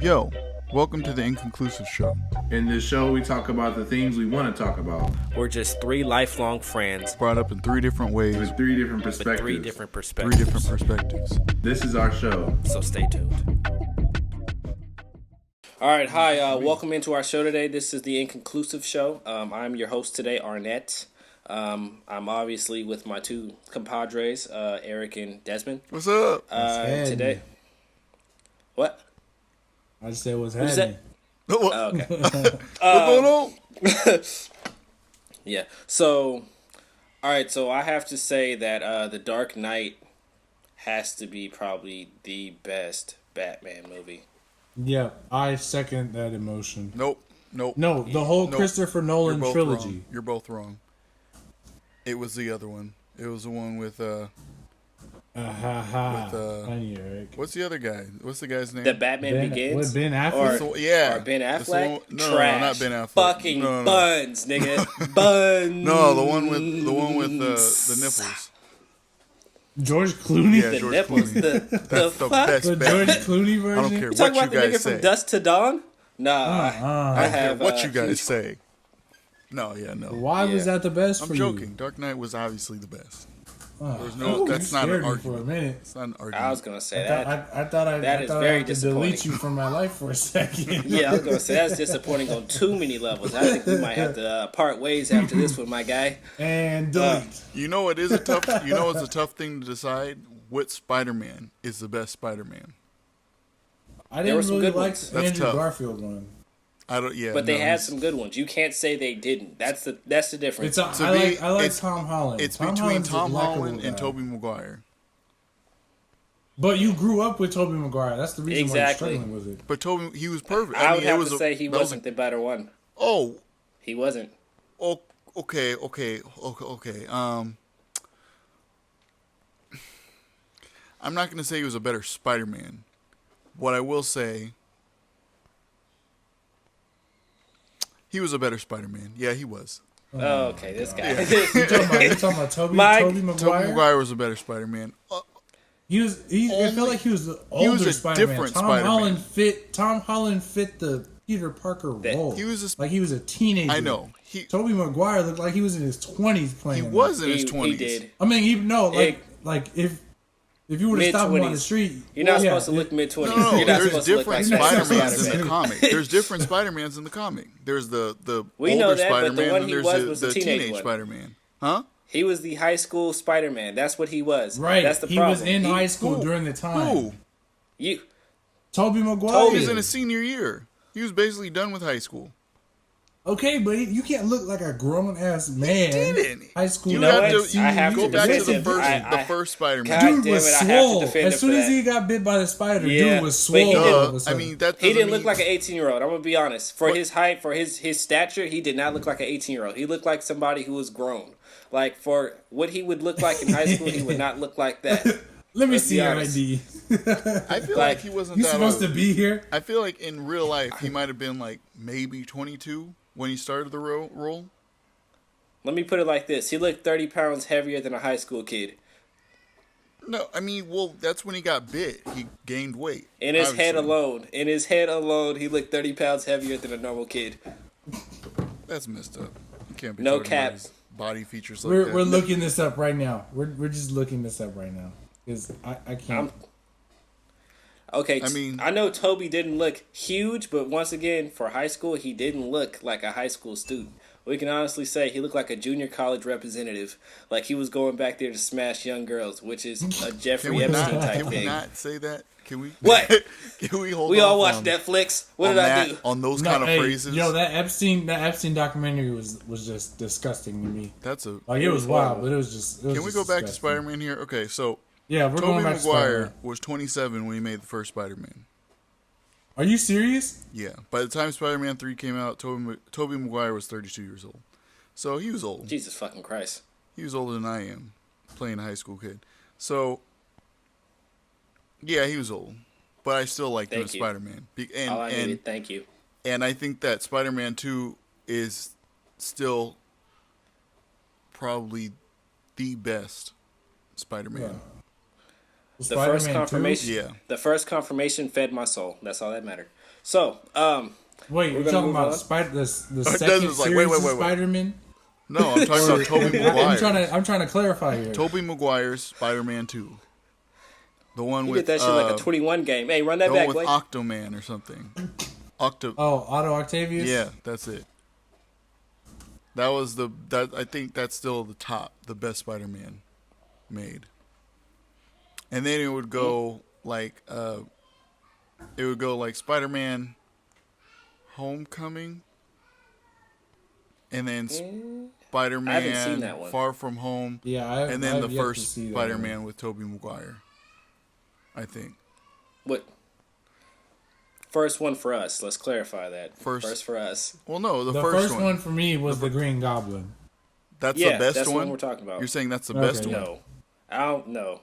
Yo, welcome to the Inconclusive Show. In this show, we talk about the things we want to talk about We're just three lifelong friends Brought up in three different ways, with three different with perspectives. three different three perspectives. different perspectives. This is our show. So stay tuned. All right, hi. Welcome into our show today. This is the Inconclusive Show. I'm your host today, Arnett. I'm obviously with my two compadres, Eric and Desmond. What's up? Today. What? I just said what's Who's happening. What, Okay. what's going on? Yeah. So, all right. So I have to say that The Dark Knight has to be probably the best Batman movie. Yeah, I second that emotion. Nope. No, the whole Nope. Christopher You're Nolan both trilogy. wrong. You're both wrong. It was the other one. It was the one with Funny, Eric. what's the other guy? What's the guy's name? The Batman Begins. With Ben Affleck? Or, yeah. or Ben It's the Affleck. one- no, Trash. not Ben Affleck. Fucking No. buns, nigga. Buns. No, the one with the nipples. George Clooney? Yeah, The George nipples. Clooney. The That's the fuck? best The Batman. George Clooney version? I don't care You talking what about you the guys nigga say. from Dusk to Dawn? Nah, I I have. don't care what you guys huge- say. No. Why was Yeah. that the best I'm for joking. Dark Knight was obviously the best. you? There's no. That's not an For a argument. minute. It's not an argument. I was gonna say I that. thought I That is thought very I had to disappointing. delete you from my life for a second. Yeah, I was gonna say that's disappointing on too many levels. I think we might have to part ways after this one, my guy. And delete. You know, it is a tough. You know, it's a tough thing to decide. What Spider-Man is the best Spider-Man? I There didn't were some really good like ones. the That's Andrew tough. Garfield one. I don't. Yeah, But they no, had it's- some good ones. You can't say they didn't. That's the difference. It's To me, I like it's- Tom Holland. It's Tom between Holland's a Tom likable Holland and guy. Tobey Maguire. But you grew up with Tobey Maguire. That's the reason why you're Exactly. struggling with it. But Tobey, he was perfect. I mean, would it have was to a- say he that was wasn't the better one. Oh, He wasn't. okay. I'm not gonna say he was a better Spider-Man. What I will say, he was a better Spider-Man. Yeah, he was. Oh, okay, this guy. You're talking about Tobey Mike- Maguire? Tobey Maguire was a better Spider-Man. It felt like he was the He was older a Spider-Man. different Tom Spider-Man. Holland fit the Peter Parker role. He was like he was a teenager. I know. Tobey Maguire looked like he was in his 20s playing. He him. was in his he 20s. did. I mean, It- if you were to stop him on the Mid-20s. street, You're not yeah, supposed to look mid 20s. No, You're not there's supposed to look like different that. Spider-Mans in Spider-Man. the comic. There's different Spider-Mans in the comic. There's the We older know that, but the Spider-Man, one and he there's was the the teenage teenage one. Spider-Man. Huh? He was the high school Spider-Man. That's what he was. right? That's the he problem. was in high school Who? during the time. Who? You. Tobey Maguire. Tobey. He was in his senior year. He was basically done with high school. Okay, but you can't look like a grown ass man. didn't. High school. You know have what? to I have go to back to defend the him. first, I- the first Spider-Man. God Dude damn was it, I have to swole. defend As him soon for as that. he got bit by the spider, Yeah, dude was but swole. he didn't- all of a I sudden. mean, that He doesn't didn't look mean- like an 18-year-old. I'm gonna be honest. For his height, for his stature, he did not look like an 18-year-old. He looked like somebody who was grown. Like for what he would look like in high school, he would not look like that. Let me Let's see be your honest. ID. I feel Like, like he wasn't You that supposed old. to be here? I feel like in real life he might have been like maybe 22 when he started the role. Let me put it like this: he looked 30 pounds heavier than a high school kid. No, I mean, well, that's when he got bit. He gained weight. In his head obviously. alone, he looked 30 pounds heavier than a normal kid. That's messed up. You can't be No talking cap. about his body features like We're that. we're looking this up right now. We're just looking this up right now because I can't. Okay, I mean- I know Toby didn't look huge, but once again, for high school, he didn't look like a high school student. We can honestly say he looked like a junior college representative, like he was going back there to smash young girls, which is a Can Jeffrey we Epstein not? type Can we thing. not say that? Can we? What? Can we hold? We all off watch on, Netflix. What on did I that- do? On those No, kind of hey, phrases. Yo, that Epstein documentary was just disgusting to me. That's a. Like it was wild, but it was just. Can we go back to Spider-Man here? Okay, so Yeah, we're Tobey going back to Maguire Spider-Man. was 27 when he made the first Spider-Man. Are you serious? Yeah. By the time Spider-Man 3 came out, Tobey Maguire was 32 years old. So he was old. Jesus fucking Christ. He was older than I am, playing a high school kid. So, yeah, he was old. But I still liked him as Thank you. Spider-Man. All I needed. Thank you. And I think that Spider-Man 2 is still probably the best Spider-Man. The Spider-Man first 2? confirmation. Yeah. The first confirmation fed my soul. That's all that mattered. So, Wait, We're you're gonna talking move about on. the Desmond's second like, series wait, of wait, wait. Spider-Man? No, I'm talking about Tobey Maguire. I'm trying to clarify here. Tobey Maguire's Spider-Man 2. The one you with get that shit like a 21 game. Hey, run that the one back, with Blake. Octoman or something. Oh, Otto Octavius? Yeah, that's it. That was I think that's still the best Spider-Man made. And then it would go like Spider-Man Homecoming, and then Spider-Man I haven't seen that one. Far From Home, Yeah, and then the I've yet to first see that Spider-Man with Tobey Maguire. I think. What? First one for us. Let's clarify that. First for us. Well, no, The the first one for me was the Green Goblin. That's Yeah, the best that's the one. one we're talking about. You're saying that's the Okay, best yeah. one. No, I don't know.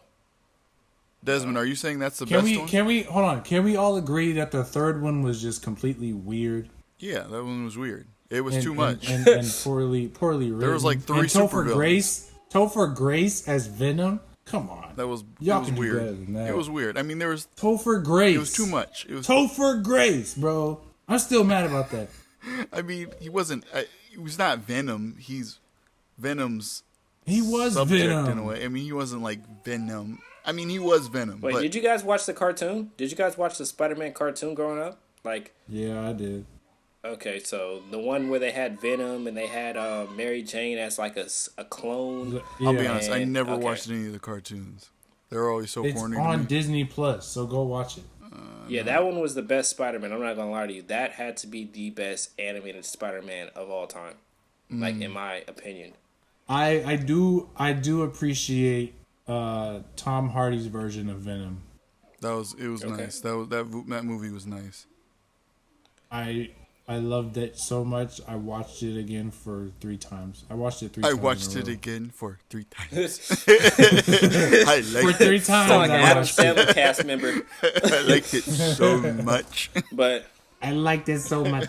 Desmond, are you saying that's the Can best we one? can we hold on? Can we all agree that the third one was just completely weird Yeah, that one was weird. It was and, too much. and poorly written? There was, like, three and supervillains. Topher Grace as Venom. Come on, That was Y'all it was can do weird. better than that. It was weird. I mean, there was Topher Grace. it was too much. It was. Topher Grace, bro. I'm still mad about that. I mean, he wasn't. He was not Venom. He's Venom's He was subject Venom in a way. I mean, he wasn't like Venom. I mean, he was Venom. Wait, but did you guys watch the cartoon? Did you guys watch the Spider-Man cartoon growing up? Like, Yeah, I did. okay, so the one where they had Venom and they had Mary Jane as like a clone. Yeah. I'll be honest. I And- never okay. watched any of the cartoons. They're always so It's corny to on me. Disney Plus, so go watch it. Yeah, that one was the best Spider-Man. I'm not gonna lie to you. That had to be the best animated Spider-Man of all time. Like in my opinion. I do appreciate Tom Hardy's version of Venom. It was Okay. nice. That movie was nice. I loved it so much. I watched it again for 3 times. I watched it 3 times. I watched in a it row. again for 3 times. I For liked 3 it. times. Sound like an I Adam watched it. Sandler cast member. I liked it so much. But I liked it so much.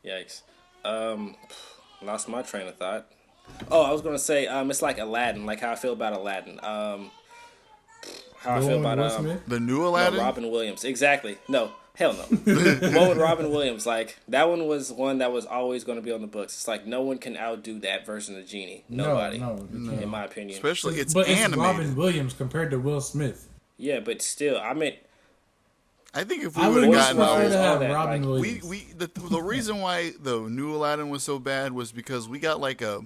yikes. Lost my train of thought. Oh, I was gonna say, it's like Aladdin, like how I feel about Aladdin. How I The feel one about with Will Smith? The new no, Aladdin. Robin Williams. Exactly. No, hell no. The one with Robin Williams, like that one was one that was always gonna be on the books. It's like no one can outdo that version of Genie. Nobody. No. In my opinion. Especially it's But it's animated. Robin Williams compared to Will Smith. Yeah, but still, I mean, I think if we I would would have have gotten preferred those, to have that, Robin like, Williams. the reason why the new Aladdin was so bad was because we got like a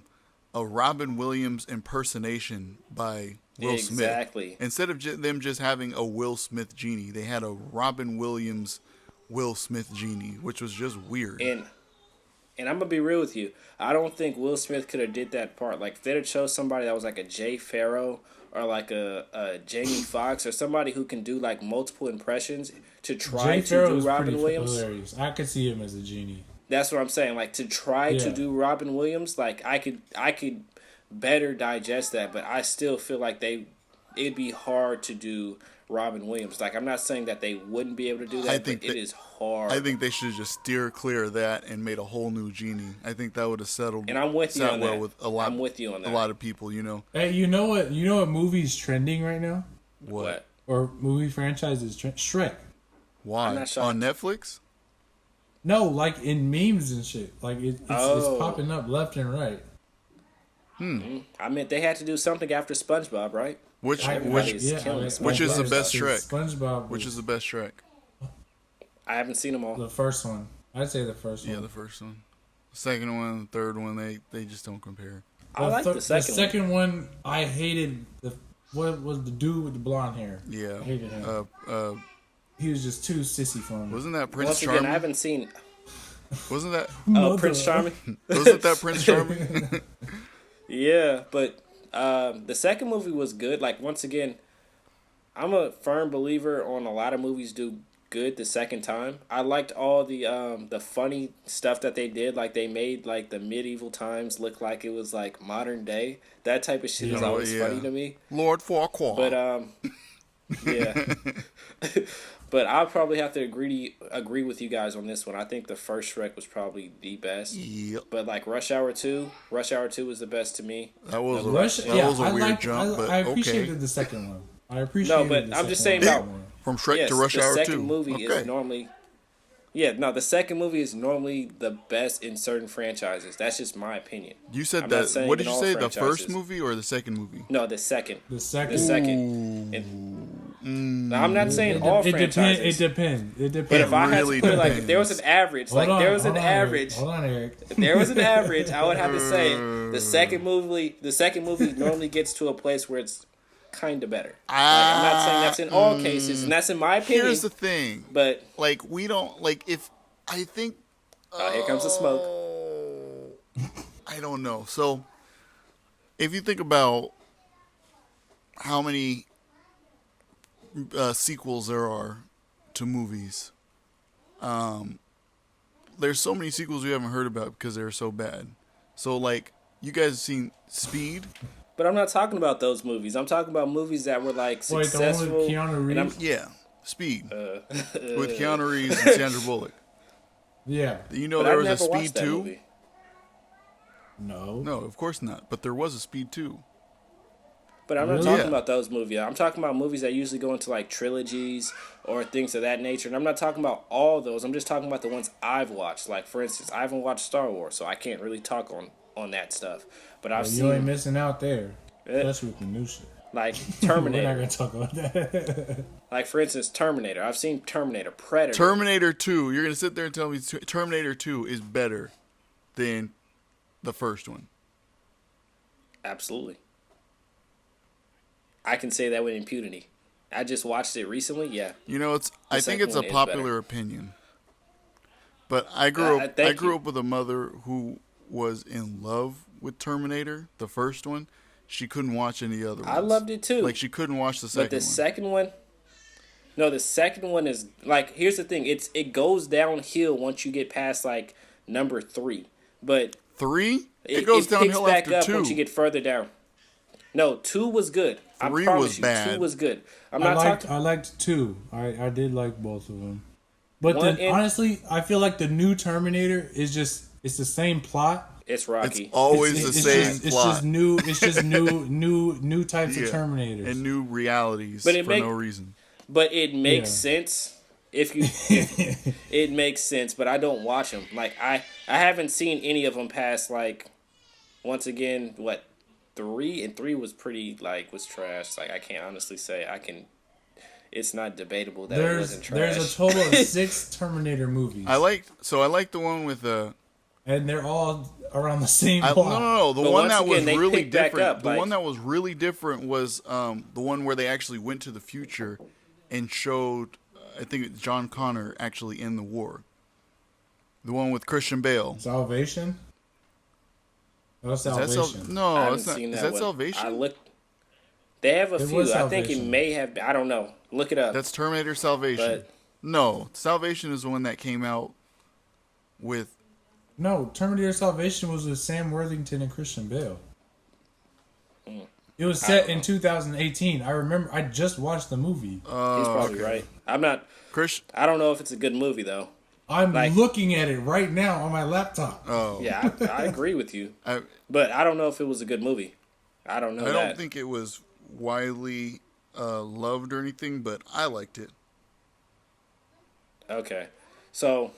Robin Williams impersonation by Will Exactly. Smith. Instead of them just having a Will Smith genie, they had a Robin Williams Will Smith genie, which was just weird. and I'm gonna be real with you. I don't think Will Smith could have did that part. Like if they'd have chose somebody that was like a Jay Farrow or like a Jamie Foxx or somebody who can do like multiple impressions to try Jay to Farrow do is Robin pretty Williams. hilarious. I could see him as a genie. That's what I'm saying. Like to try to Yeah. do Robin Williams, like I could better digest that, but I still feel like it'd be hard to do Robin Williams. Like I'm not saying that they wouldn't be able to do that, I think but it that- is hard. I think they should just steer clear of that and made a whole new genie. I think that would have settled. And I'm with you sat on well that. with a lot. I'm with you on that. A lot of people, you know Hey, you know what? You know what movie's trending right now? what? Or movie franchise is Shrek. Why I'm not shocked. on Netflix? No, like in memes and shit. Like it's Oh. popping up left and right. I mean, they had to do something after SpongeBob, right? Which Everybody's which killing Which is the SpongeBob. best Shrek? SpongeBob. which is the best Shrek? I haven't seen them all. the first one? I'd say the first one. Yeah, the first one. The second one, the third one, they just don't compare. I like the second one. The second one, I hated what was the dude with the blonde hair? Yeah. I hated him. He was just too sissy for me. Wasn't that Prince Once again, Charming? I haven't seen. Wasn't that Oh, Prince Charming. wasn't that Prince Charming? Yeah, but the second movie was good. Like once again, I'm a firm believer on a lot of movies do good the second time. I liked all the funny stuff that they did. Like they made like the medieval times look like it was like modern day. That type of shit is Yeah, always yeah. funny to me. Lord Farquaad. But yeah. But I'll probably have to agree with you guys on this one. I think the first Shrek was probably the best. Yep. But like Rush Hour 2 was the best to me. That was I a weird liked, jump, but I appreciated okay. the second one. I appreciated. but the I'm just second saying one. about- From Shrek Yes, to Rush the Hour 2. second movie is normally. Yeah, no, the second movie is normally the best in certain franchises. That's just my opinion. You said I'm not that. saying What did in you all say? The first franchises. movie or the second movie? No, the second. The second. The second. Now, I'm not saying all It franchises. depends. It depends. But if I had really to put it like, if there was depends. an average, Hold on, Eric. Hold on, Eric. If there was an average, I would have to say the second movie normally gets to a place where it's kind of better. Like, I'm not saying that's in all cases, and that's in my opinion. Here's the thing. But Like, we don't, like, if, I think, here comes the smoke. I don't know. So, if you think about how many sequels there are to movies, there's so many sequels we haven't heard about because they're so bad. So, like, you guys have seen Speed? But I'm not talking about those movies. I'm talking about movies that were like Wait, the one with successful. Keanu and I'm- Reeves? Yeah, Speed. With Keanu Reeves and Sandra Bullock. Yeah. You know but there I've was a never Speed watched that 2? movie. No. No, of course not. But there was a Speed 2. But I'm not Really? talking Yeah. about those movies. I'm talking about movies that usually go into like trilogies or things of that nature. And I'm not talking about all those. I'm just talking about the ones I've watched. Like, for instance, I haven't watched Star Wars, so I can't really talk on that stuff. But I've You ain't seen missing out there. Yeah. Especially with the new shit. like We're not Terminator. gonna talk about that. Like, for instance, Terminator. I've seen Terminator, Predator. Terminator 2. You're going to sit there and tell me Terminator 2 is better than the first one. Absolutely. I can say that with impunity. I just watched it recently. Yeah. You know, I think second it's a one is popular better. opinion. But I grew up thank I grew you. up with a mother who was in love with Terminator, the first one. She couldn't watch any other ones. I loved it too. Like she couldn't watch the second But the one. second one, no, the second one is like, here's the thing. It goes downhill once you get past like number 3. But 3? It goes picks downhill back after up 2. once you get further down. No, 2 was good. 3 I promise was you, bad. 2 was good. I'm I not liked talking. I liked 2. I did like both of them. But One the, and- honestly, I feel like the new Terminator is just it's the same plot. It's Rocky. It's always It's- the it's same just, plot. It's just new. It's just new types Yeah. of Terminators. And new realities But it for make- no reason. But it makes Yeah. sense if you. It makes sense, but I don't watch them. Like I haven't seen any of them past like, once again, what, 3, and 3 was pretty was trash. Like I can't honestly say I can. It's not debatable that it wasn't trash. there's a total of 6 Terminator movies. I like the one with the and they're all around the same no, plot. no. The But one once that was again, they really picked back different. up, The like- one that was really different was the one where they actually went to the future and showed. I think it's John Connor actually in the war. The one with Christian Bale. Salvation. That's Is that Salvation. no, I haven't it's not. seen Is that that one. Salvation? I looked. They have a It few. was I think it Salvation. may have. I don't know. Look it up. That's Terminator Salvation. But- No, Salvation is the one that came out with. No, Terminator Salvation was with Sam Worthington and Christian Bale. It was set in 2018. I remember. I just watched the movie. He's probably okay. right. I'm not. Chris. I don't know if it's a good movie though. I'm like- looking at it right now on my laptop. Oh, Yeah, I agree with you, I but I don't know if it was a good movie. I don't know I that. don't think it was widely loved or anything, but I liked it. Okay, so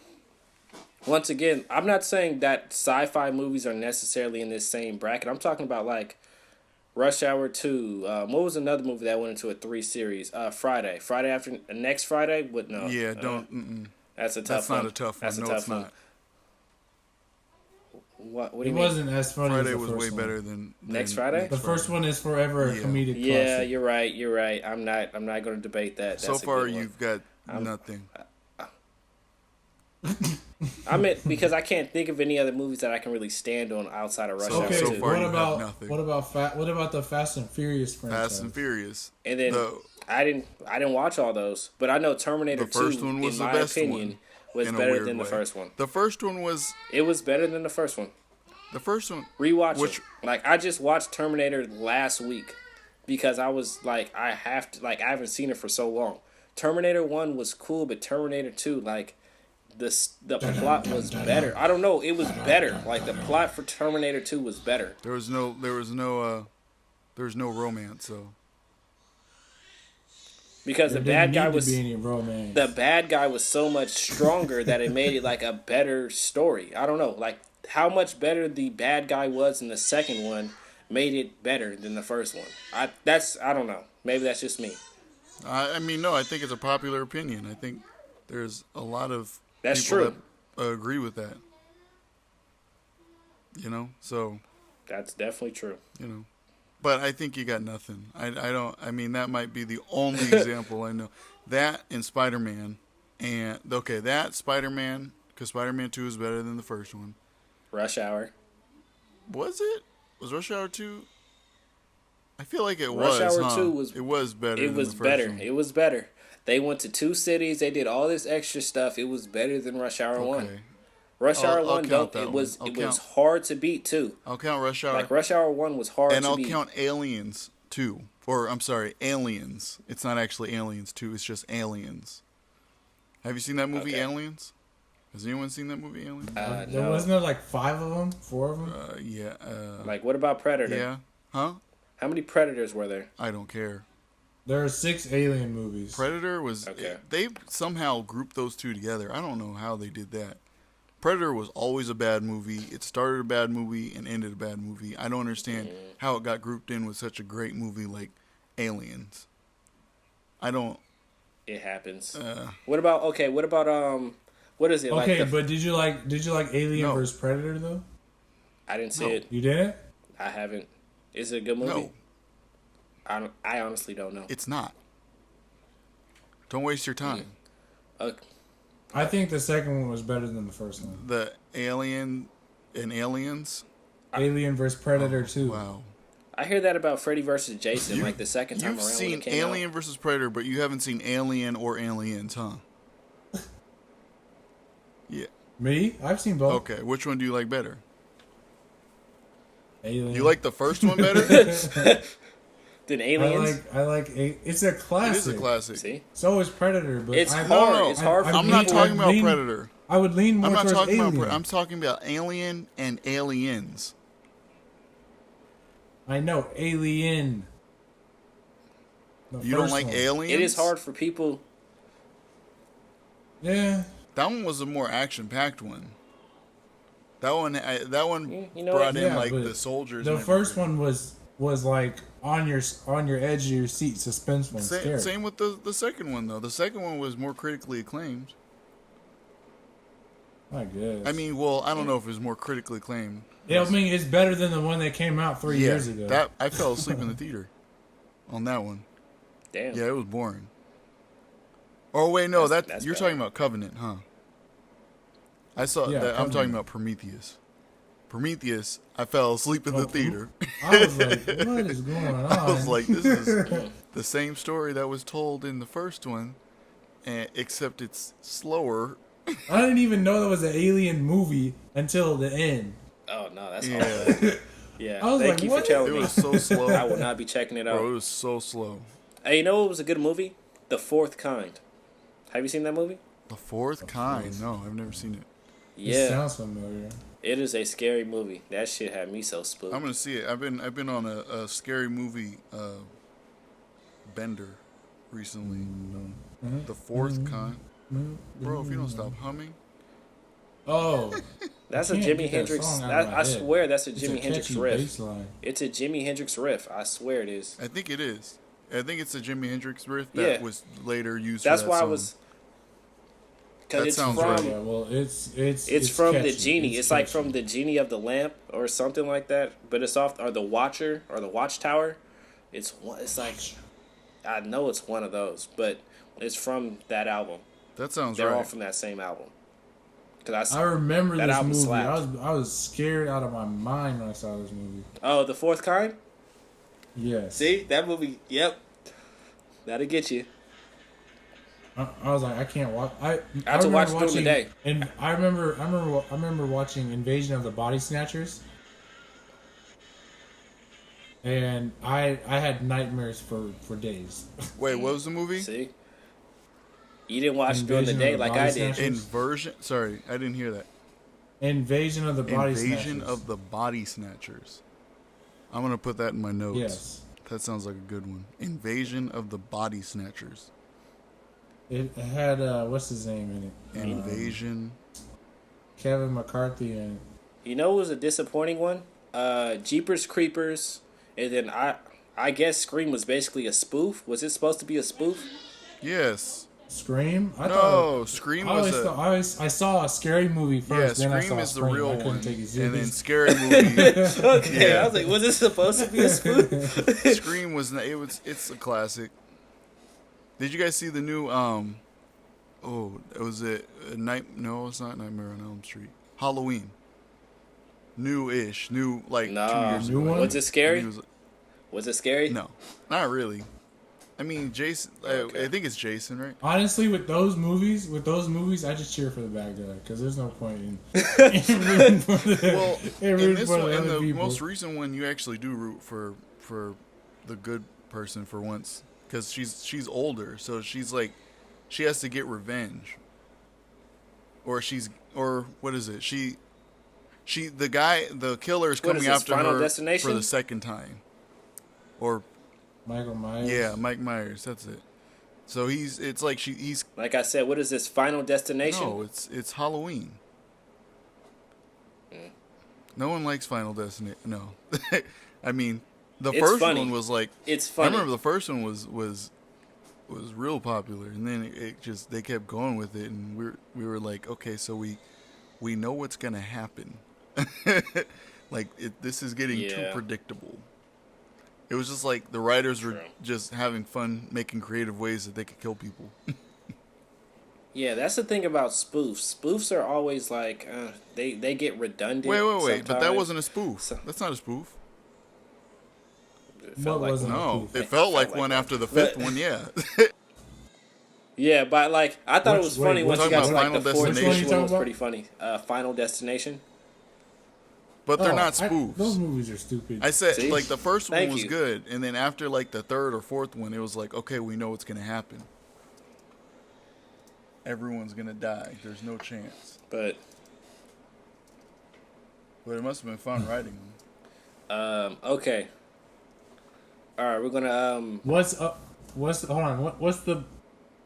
once again, I'm not saying that sci-fi movies are necessarily in this same bracket. I'm talking about like Rush Hour 2. What was another movie that went into a 3 series? Friday after next Friday. What? No. Yeah, don't. That's a tough That's one. not a tough one. That's a No, tough it's one. not. What do It you mean? wasn't as funny Friday as the was first way one. better than Next than Friday? Next The first one is forever a Yeah. comedic Yeah, classic. you're right. You're right. I'm not going to debate that. So That's a far, good one. you've got nothing. I meant because I can't think of any other movies that I can really stand on outside of Rush Hour Okay, So 2. far what you have about nothing. what about the Fast and Furious franchise? Fast and Furious. And then The- I didn't watch all those, but I know Terminator The first 2 one was in the my best opinion one, was in a better weird than the way. first one. The first one was It was better than the first one. the first one. Rewatch Which- it. Like I just watched Terminator last week because I was like I haven't seen it for so long. Terminator 1 was cool, but Terminator 2, like, the plot was better. I don't know, it was better. Like, the plot for Terminator 2 was better. There was no romance, so Because There the bad didn't guy need to was be any romance. the bad guy was so much stronger that it made it like a better story. I don't know, like how much better the bad guy was in the second one made it better than the first one. I don't know. Maybe that's just me. I mean, no, I think it's a popular opinion. I think there's a lot of That's people true. that agree with that. You know, so That's definitely true. you know, but I think you got nothing. I don't. I mean, that might be the only example I know. That and Spider-Man, and okay, that Spider-Man, because Spider-Man 2 is better than the first one. Rush Hour. Was it? Was Rush Hour 2? I feel like it Rush was. Hour huh? 2 was. It was better. It than was the first better. one. It was better. They went to 2 cities. They did all this extra stuff. It was better than Rush Hour 1. Okay. Rush I'll Hour 1 count don't. that It was one. it I'll was count. hard to beat too. I'll count Rush Hour. Like Rush Hour 1 was hard And to I'll beat. count Aliens 2. Or, I'm sorry, Aliens. It's not actually Aliens 2, it's just Aliens. Have you seen that movie, Okay. Aliens? Has anyone seen that movie, Aliens? There No. wasn't there like 5 of them, 4 of them. Yeah. Like what about Predator? Yeah. Huh? How many Predators were there? I don't care. There are 6 Alien movies. Predator was... Okay. They somehow grouped those two together. I don't know how they did that. Predator was always a bad movie. It started a bad movie and ended a bad movie. I don't understand how it got grouped in with such a great movie like Aliens. I don't... It happens. What about what is it Okay, like? but did you like Alien No. vs Predator though? I didn't see No. it. You didn't? I haven't. Is it a good movie? No, I honestly don't know. it's not. Don't waste your time. I think the second one was better than the first one. The Alien and Aliens. Alien vs Predator 2. Wow. I hear that about Freddy versus Jason. Like the second time You've around when seen it came Alien out. versus Predator, but you haven't seen Alien or Aliens, huh? Yeah. Me? I've seen both. Okay. Which one do you like better? Alien. You like the first one better? Then I Aliens. it's a It classic. is a classic. See, So is Predator, but it's I, hard. no. It's hard. I- for I'm not people. talking about lean- Predator. I would lean more I'm not towards talking Alien. about. I'm talking about Alien and Aliens. I know Alien. The You don't first like one. Aliens? It is hard for people. Yeah. That one was a more action-packed one. That one You know brought what? in Yeah, like but the soldiers. The and first everything. one was like on your edge of your seat, suspenseful, and scary. Same with the second one though. The second one was more critically acclaimed. I guess. I mean, well, I don't know if it was more critically acclaimed. yeah, I mean, it's better than the one that came out 3 years ago. That I fell asleep in the theater on that one. Damn. Yeah, it was boring. Oh wait, no, That's you're bad. talking about Covenant, huh? I saw Yeah, that. I'm talking Covenant. about Prometheus. Prometheus, I fell asleep in the theater. I was like, what is going on? I was like, this is the same story that was told in the first one, except it's slower. I didn't even know there was an Alien movie until the end. Oh no, that's Yeah, hard. Yeah. I was Thank like, you what? for telling it me. was so slow. I will not be checking it out. Bro, it was so slow. Hey, you know what was a good movie? The Fourth Kind. Have you seen that movie? The Fourth Kind. No, I've never seen it. It Yeah, sounds familiar. it is a scary movie. That shit had me so spooked. I'm gonna see it. I've been on a scary movie bender recently. The Fourth Kind. Bro, if you don't stop humming, Oh, That's a can't Jimi get that Hendrix. song out of That, my I head. swear that's a it's Jimi a Hendrix catchy riff. bass line. It's a Jimi Hendrix riff. I swear it is. I think it is. I think it's a Jimi Hendrix riff that Yeah. was later used. That's for that why I song. was. That Because it's sounds from right. Yeah, well, it's from the catchy. genie. It's like catchy. from the genie of the lamp or something like that. But it's off or the Watcher or the Watchtower. It's like I know it's one of those, but it's from that album. That sounds They're all right. from that same album. Cause I remember that this album movie. slapped. I was scared out of my mind when I saw this movie. Oh, The Fourth Kind. Yes. See that movie? Yep, that'll get you. I was like, I can't watch. I have to remember watch it during the day. And I remember watching Invasion of the Body Snatchers. And I had nightmares for days. Wait, what was the movie? See, You didn't watch it during the Invasion day of the like Body I did. Snatchers? Inversion. Sorry, I didn't hear that. Invasion of the Body Invasion Snatchers. of the Body Snatchers. I'm gonna put that in my notes. Yes. That sounds like a good one. Invasion of the Body Snatchers. It had what's his name in it? Invasion. Kevin McCarthy and You know what was a disappointing one? Jeepers Creepers, and then I guess Scream was basically a spoof. Was it supposed to be a spoof? Yes. Scream. I No, thought Scream I was always I saw a scary movie yeah. first. Then I Scream saw is the Scream. real I couldn't one, take it and then serious. Scary Movie. Okay, Yeah. I was like, was this supposed to be a spoof? Scream was it's a classic. Did you guys see the new was it night? No, it's not Nightmare on Elm Street. Halloween. New-ish, like 2 Nah. years New ago. one? Was it scary? It was- Was it scary? no, not really. I mean, Jason. Okay. I think it's Jason, right? Honestly, with those movies, I just cheer for the bad guy because there's no point in rooting for the, Well, in in rooting this for one, the in other the people. most recent one, you actually do root for the good person for once, because she's older, so she's like, she has to get revenge, or what is it? The killer is What coming is this, after Final her Destination? for the second time, or Michael Myers. yeah, Mike Myers. That's it. So it's like he's Like I said, what is this, Final Destination? no, it's Halloween. No one likes Final Destination. No, I mean the It's first funny. one was like. It's I funny. remember the first one was real popular, and then it just they kept going with it, and we were like, okay, so we know what's gonna happen. Like this is getting too Yeah. predictable. It was just like the writers were True. just having fun making creative ways that they could kill people. Yeah, that's the thing about spoofs. Spoofs are always like, they get redundant. Wait, but that sometimes. wasn't a spoof. So- That's not a spoof. It felt What like wasn't one. a No, spoof? it felt like like one one. after the fifth But- one. Yeah. Yeah, but like I thought it Which- was wait, funny once we're you got to talking like about the Final fourth Destination. one was Which one pretty you funny. Final Destination. But they're Oh, not those spoofs. movies are stupid. I said See? like the first one Thank was you. good, and then after like the third or fourth one, it was like, okay, we know what's gonna happen. Everyone's gonna die. There's no chance. But But it must have been fun writing them. okay. All right, we're gonna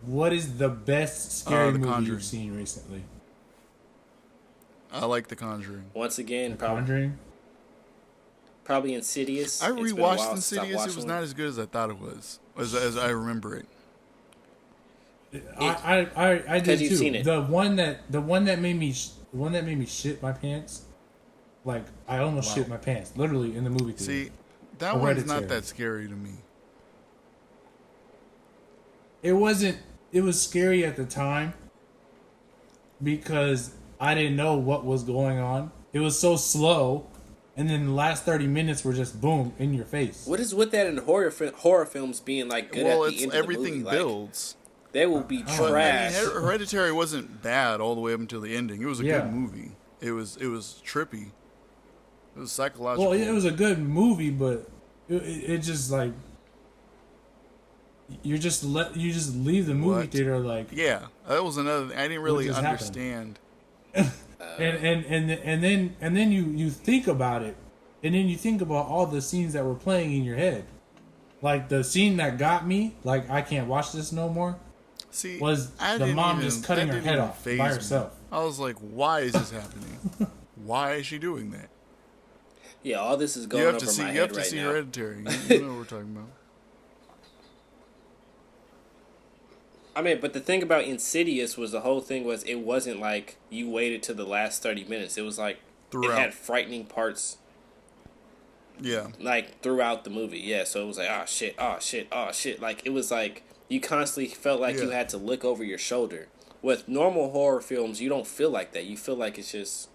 what is the best scary The movie Conjuring. you've seen recently? I like The Conjuring. once again Conjuring. probably Insidious. I It's been a rewatched while since I Insidious. It watched was one. not as good as I thought it was, as I remember it. I did 'Cause you've too. seen it. The one that made me shit my pants. Like I almost shit my pants, literally in the movie theater. See, that one's not Hereditary. that scary to me. It wasn't. It was scary at the time because I didn't know what was going on. It was so slow, and then the last 30 minutes were just boom in your face. What is with that in horror films being like good Well, at the it's end everything of the movie? Like, builds. they will be But, I mean, trash. Hereditary wasn't bad all the way up until the ending. It was a Yeah. good movie. It was trippy. It was psychological. Well, it was a good movie, but it just like you just leave the movie What? theater like Yeah, that was another. I didn't really just happened? understand. and then you think about it, and then you think about all the scenes that were playing in your head, like the scene that got me, like I can't watch this no more. See, Was I the didn't mom even- just cutting that her didn't head even off faze by me. herself? I was like, why is this happening? Why is she doing that? Yeah, all this is going You have over to see. my You have head to right see now. Hereditary. You know what we're talking about. I mean, but the thing about Insidious was the whole thing was it wasn't like you waited to the last 30 minutes. It was like Throughout. it had frightening parts Yeah. like throughout the movie. Yeah, so it was like oh shit, oh shit, oh shit. Like it was like you constantly felt like you Yeah. had to look over your shoulder. With normal horror films, you don't feel like that. You feel like it's just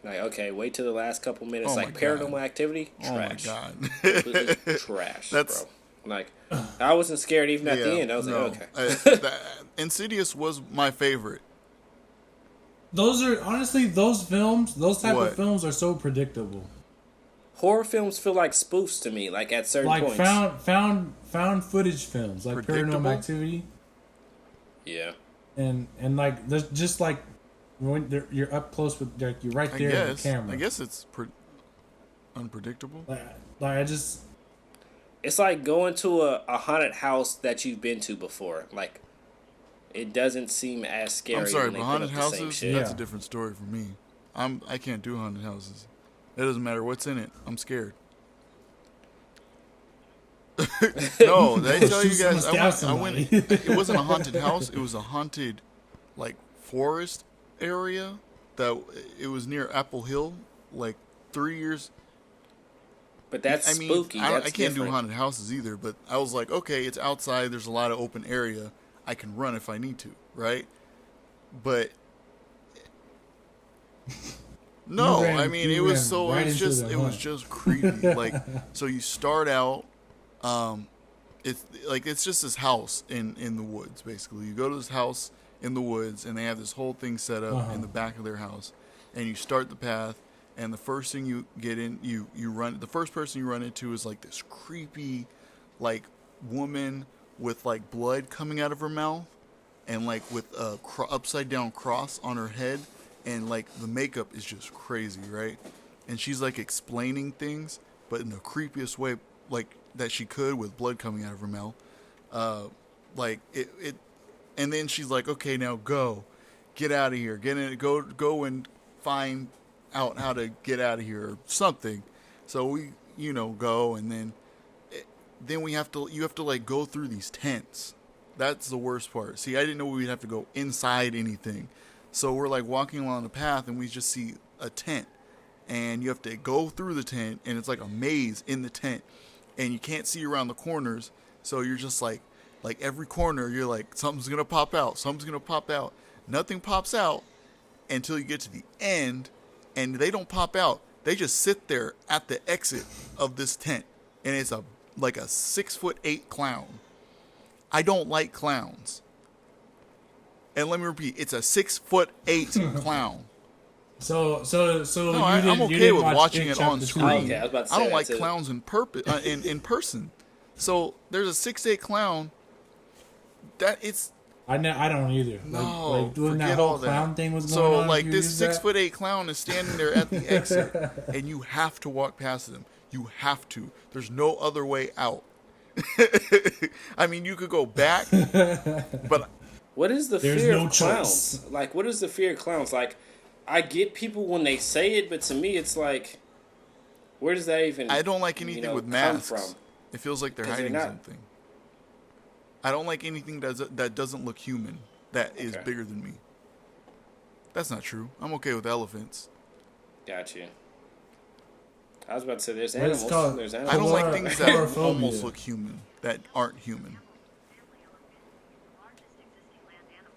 like okay, wait till the last couple minutes. Oh my like God. Paranormal Activity, trash. Oh my god. Completely trash, That's- bro. Like I wasn't scared even at the end. I was no. like okay. Insidious was my favorite. Those are honestly those type What? of films are so predictable. Horror films feel like spoofs to me, like at certain Like points. found footage films, like Predictable? Paranormal Activity. Yeah. and like there's just like when you're up close with like you're right I there in the guess. camera. I guess it's unpredictable. Like I just It's like going to a haunted house that you've been to before. Like, it doesn't seem as scary. I'm sorry, when they but put haunted up the same houses, shit. that's Yeah. a different story for me. I can't do haunted houses. It doesn't matter what's in it. I'm scared. No, did I tell you Shoot guys? someone, I stab went. somebody. It wasn't a haunted house. It was a haunted, like forest area. That it was near Apple Hill. Like 3 years. But that's I mean, spooky. I That's can't different. do haunted houses either. But I was like, okay, it's outside. There's a lot of open area. I can run if I need to, right? But no, You ran- I mean you it was ran so right it was into just the it was hunt. just creepy. Like so you start out, it's like it's just this house in the woods basically. You go to this house in the woods and they have this whole thing set up in the back of their house, and you start the path. And the first thing you get in, you run. The first person you run into is like this creepy, like woman with like blood coming out of her mouth, and like with a upside down cross on her head, and like the makeup is just crazy, right? And she's like explaining things, but in the creepiest way, like that she could, with blood coming out of her mouth. Like it, and then she's like, "Okay, now go, get out of here, get in, go and find out how to get out of here or something." So we, go, and then you have to like go through these tents. That's the worst part. See, I didn't know we'd have to go inside anything. So we're like walking along the path and we just see a tent, and you have to go through the tent, and it's like a maze in the tent, and you can't see around the corners. So you're just like every corner, you're like, something's going to pop out. Something's going to pop out. Nothing pops out until you get to the end, and they don't pop out. They just sit there at the exit of this tent, and it's like a 6'8" clown. I don't like clowns. And let me repeat, it's a 6'8" clown. So No, you I'm didn't, you okay didn't with watch watching It it on Chapter 2. screen. Okay, I was about to I say don't that like too. clowns in person. So there's a 6'8" clown. That it's I don't either. no, like doing forget that all whole that. clown thing was going So on. like you this used that? 6'8" clown is standing there at the exit, and you have to walk past him. You have to. There's no other way out. I mean, you could go back, but What is the There's fear no of clowns? choice. Like, what is the fear of clowns? Like, I get people when they say it, but to me, it's like, where does that even? I don't like anything with come masks. from? It feels like they're 'Cause they're hiding not- something. I don't like anything that doesn't look human. That is Okay. bigger than me. That's not true. I'm okay with elephants. Got you. I was about to say there's What it's animals. called? There's I animals. don't like Color- things that colorophobia. almost look human that aren't human.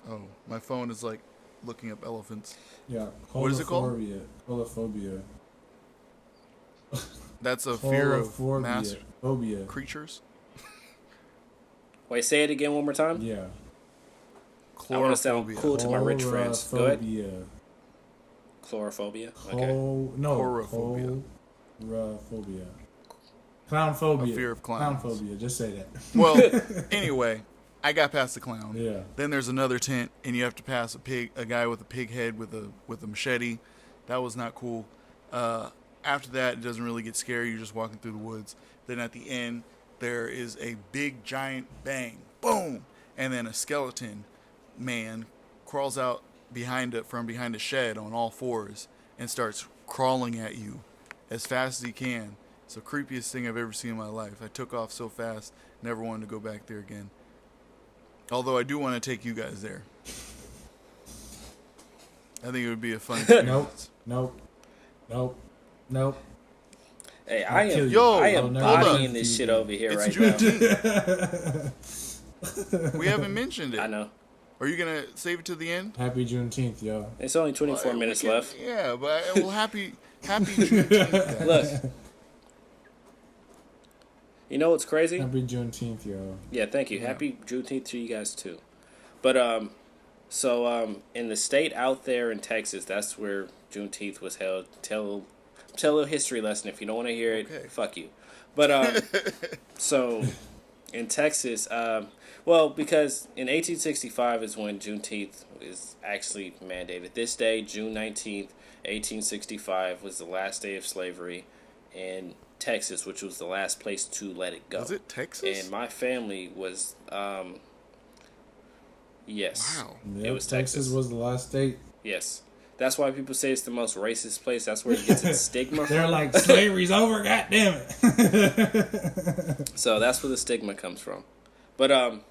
Oh, my phone is like looking up elephants. Yeah. What is it called? Colophobia. That's a fear of Colophobia. mass Phobia. creatures. Wait, say it again one more time. Yeah. I want to sound Chlorophobia. cool to my rich friends. Go ahead. Colophobia. Chlorophobia. Okay. No. Chorophobia. Chorophobia. Clownphobia. A fear of clowns. Clownphobia. Just say that. Well, anyway, I got past the clown. Yeah. Then there's another tent, and you have to pass a guy with a pig head with a machete. That was not cool. After that, it doesn't really get scary. You're just walking through the woods. Then at the end, there is a big giant bang, boom, and then a skeleton man crawls out from behind a shed on all fours and starts crawling at you as fast as he can. It's the creepiest thing I've ever seen in my life. I took off so fast, never wanted to go back there again. Although I do want to take you guys there. I think it would be a fun experience. Nope. Hey, I'll kill you. Yo, I hold am on. bodying this shit over here It's right now. Juneteenth. We haven't mentioned it. I know. Are you gonna save it to the end? Happy Juneteenth, yo. It's only 24 We minutes can- left. Yeah, but well, happy Juneteenth, guys. Look. You know what's crazy? Happy Juneteenth, yo. Yeah, thank you. Happy Juneteenth to you guys too. But so in the state out there in Texas, that's where Juneteenth was held. Tell a history lesson if you don't want to hear it. Okay. Fuck you. But so in Texas, Well, because in 1865 is when Juneteenth is actually mandated. This day, June 19th, 1865, was the last day of slavery in Texas, which was the last place to let it go. Was it Texas? And my family was, yes. Wow. Yeah, It was Texas. was the last state. Yes. That's why people say it's the most racist place. That's where it gets its stigma They're from. like, slavery's over, god damn it. So that's where the stigma comes from. But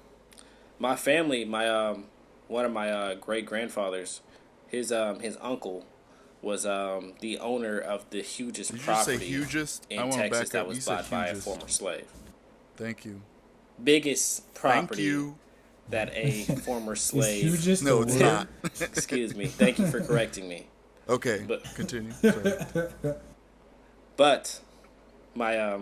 my family, one of my great grandfathers, his uncle was the owner of the hugest Did you property say hugest? I in want to Texas back that up. was You said bought by a hugest. former slave. Thank you. Biggest Thank property you. that a former Is slave. hugest No, a it's word? not. Excuse me. Thank you for correcting me. Okay, But- continue. Sorry. But my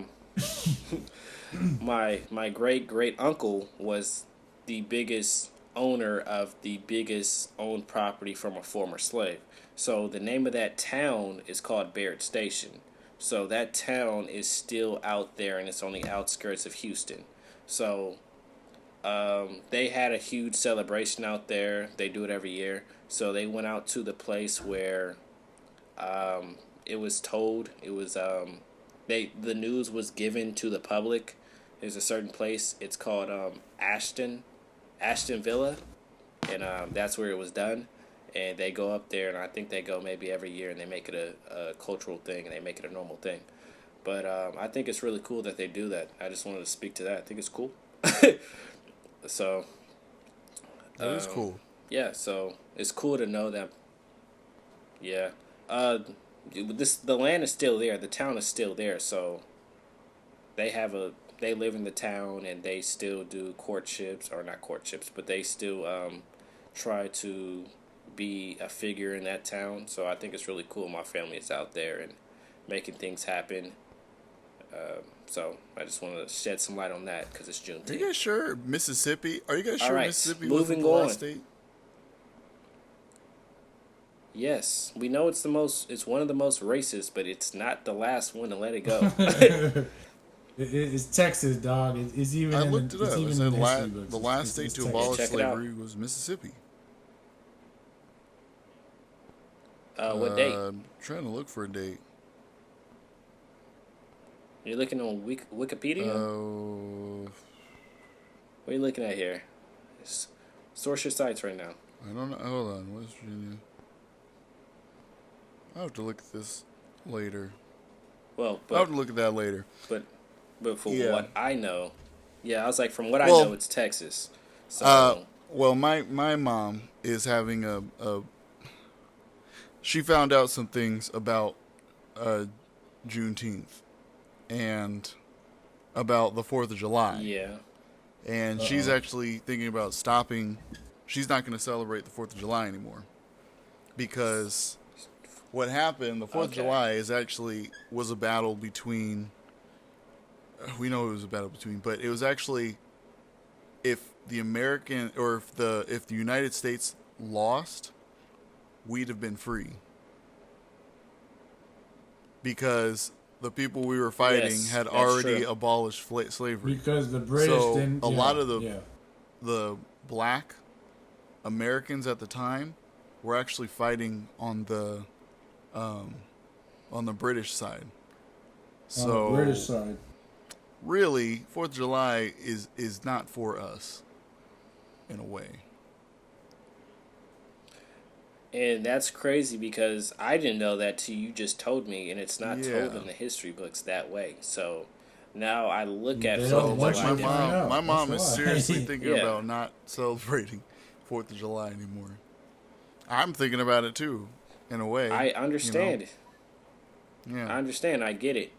my great uncle was the biggest owner of the biggest owned property from a former slave. So the name of that town is called Barrett Station. So that town is still out there, and it's on the outskirts of Houston. So they had a huge celebration out there. They do it every year. So they went out to the place where it was told, it was the news was given to the public. There's a certain place, it's called Ashton Villa, and that's where it was done. And they go up there, and I think they go maybe every year, and they make it a cultural thing, and they make it a normal thing. But I think it's really cool that they do that. I just wanted to speak to that. I think it's cool. So That is cool. yeah, so it's cool to know that. Yeah, the land is still there. The town is still there. So they live in the town, and they still do courtships, or not courtships, but they still try to be a figure in that town. So I think it's really cool. My family is out there and making things happen. So I just wanted to shed some light on that because it's Are you Juneteenth. guys sure Mississippi? Are you guys All sure right, Mississippi moving wasn't the last on. state? Yes, we know it's one of the most racist, but it's not the last one to let it go. It's Texas, dog. It's even. I in looked it it's up. even It said in the history books. the last It's state to Texas. abolish Check it out. slavery was Mississippi. What date? I'm trying to look for a date. You're looking on Wikipedia? Oh, What are you looking at here? Source your sites right now. I don't know. Hold on, West Virginia. I'll have to look at this later. Well, I'll have to look at that later. but for Yeah. what I know, yeah, I was like, from what I Well, know, it's Texas. So Well, my mom is having a she found out some things about Juneteenth and about the 4th of July. yeah, And she's actually thinking about stopping. She's not going to celebrate the 4th of July anymore. Because what happened, the 4th of Okay. July was a battle between, we know it was a battle between, but it was actually, if the United States lost, we'd have been free. Because the people we were fighting Yes, had that's already true. abolished slavery. Because the British So, didn't. a yeah, lot of the- yeah. The black Americans at the time were actually fighting on the British side. So on the British side. really, 4th of July is not for us in a way. and that's crazy because I didn't know that till you just told me, and it's not told Yeah. in the history books that way. So now I look at They So don't 4th want of like you July to find out. my mom That's is why. seriously thinking Yeah. about not celebrating 4th of July anymore. I'm thinking about it too, in a way. I understand. Yeah. I understand. I get it.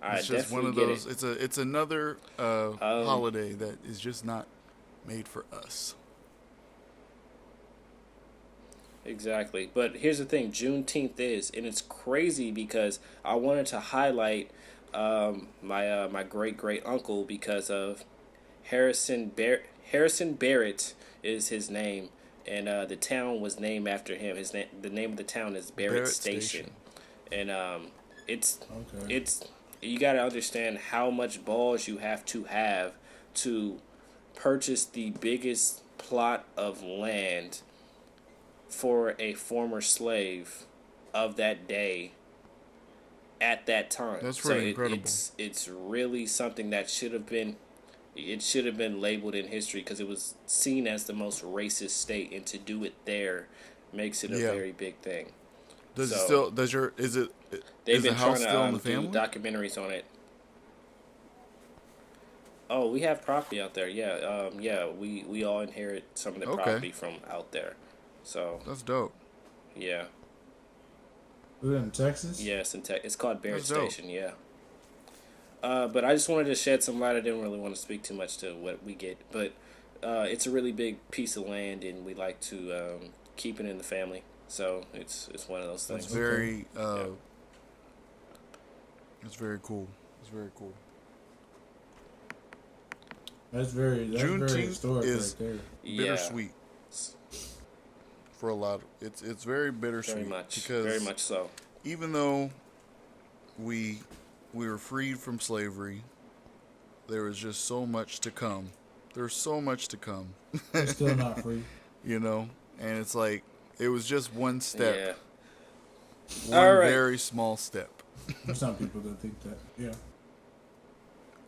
I It's just one definitely of get those. It's another holiday that is just not made for us. Exactly. But here's the thing, Juneteenth is, and it's crazy because I wanted to highlight my great uncle because of Harrison Barrett is his name, and the town was named after him. The name of the town is Barrett Station. And it's Okay. you got to understand how much balls you have to purchased the biggest plot of land for a former slave of that day at that time. That's So pretty incredible. it's really something that should have been labeled in history because it was seen as the most racist state, and to do it there makes it a Yeah. very big thing. Does it So- still? Does your? Is it? They've Is been the house trying still in to the family? do documentaries on it. Oh, we have property out there. Yeah, we all inherit some of the Okay. property from out there. So That's dope. yeah, We're in Texas. yes, in tech, it's called Barrett That's dope. Station. Yeah. But I just wanted to shed some light. I didn't really want to speak too much to what we get, but it's a really big piece of land, and we like to keep it in the family. So it's one of those That's things. very. It's very cool. It's very cool. That's very Juneteenth historic is- right there. Yeah, Bittersweet. For a lot of it's very bittersweet very much, because very much so. even though we were freed from slavery, there was just so much to come. There's so much to come, It's still not free. you know? And it's like it was just one step, Yeah. one All right. very small step. There's some people that think that. Yeah.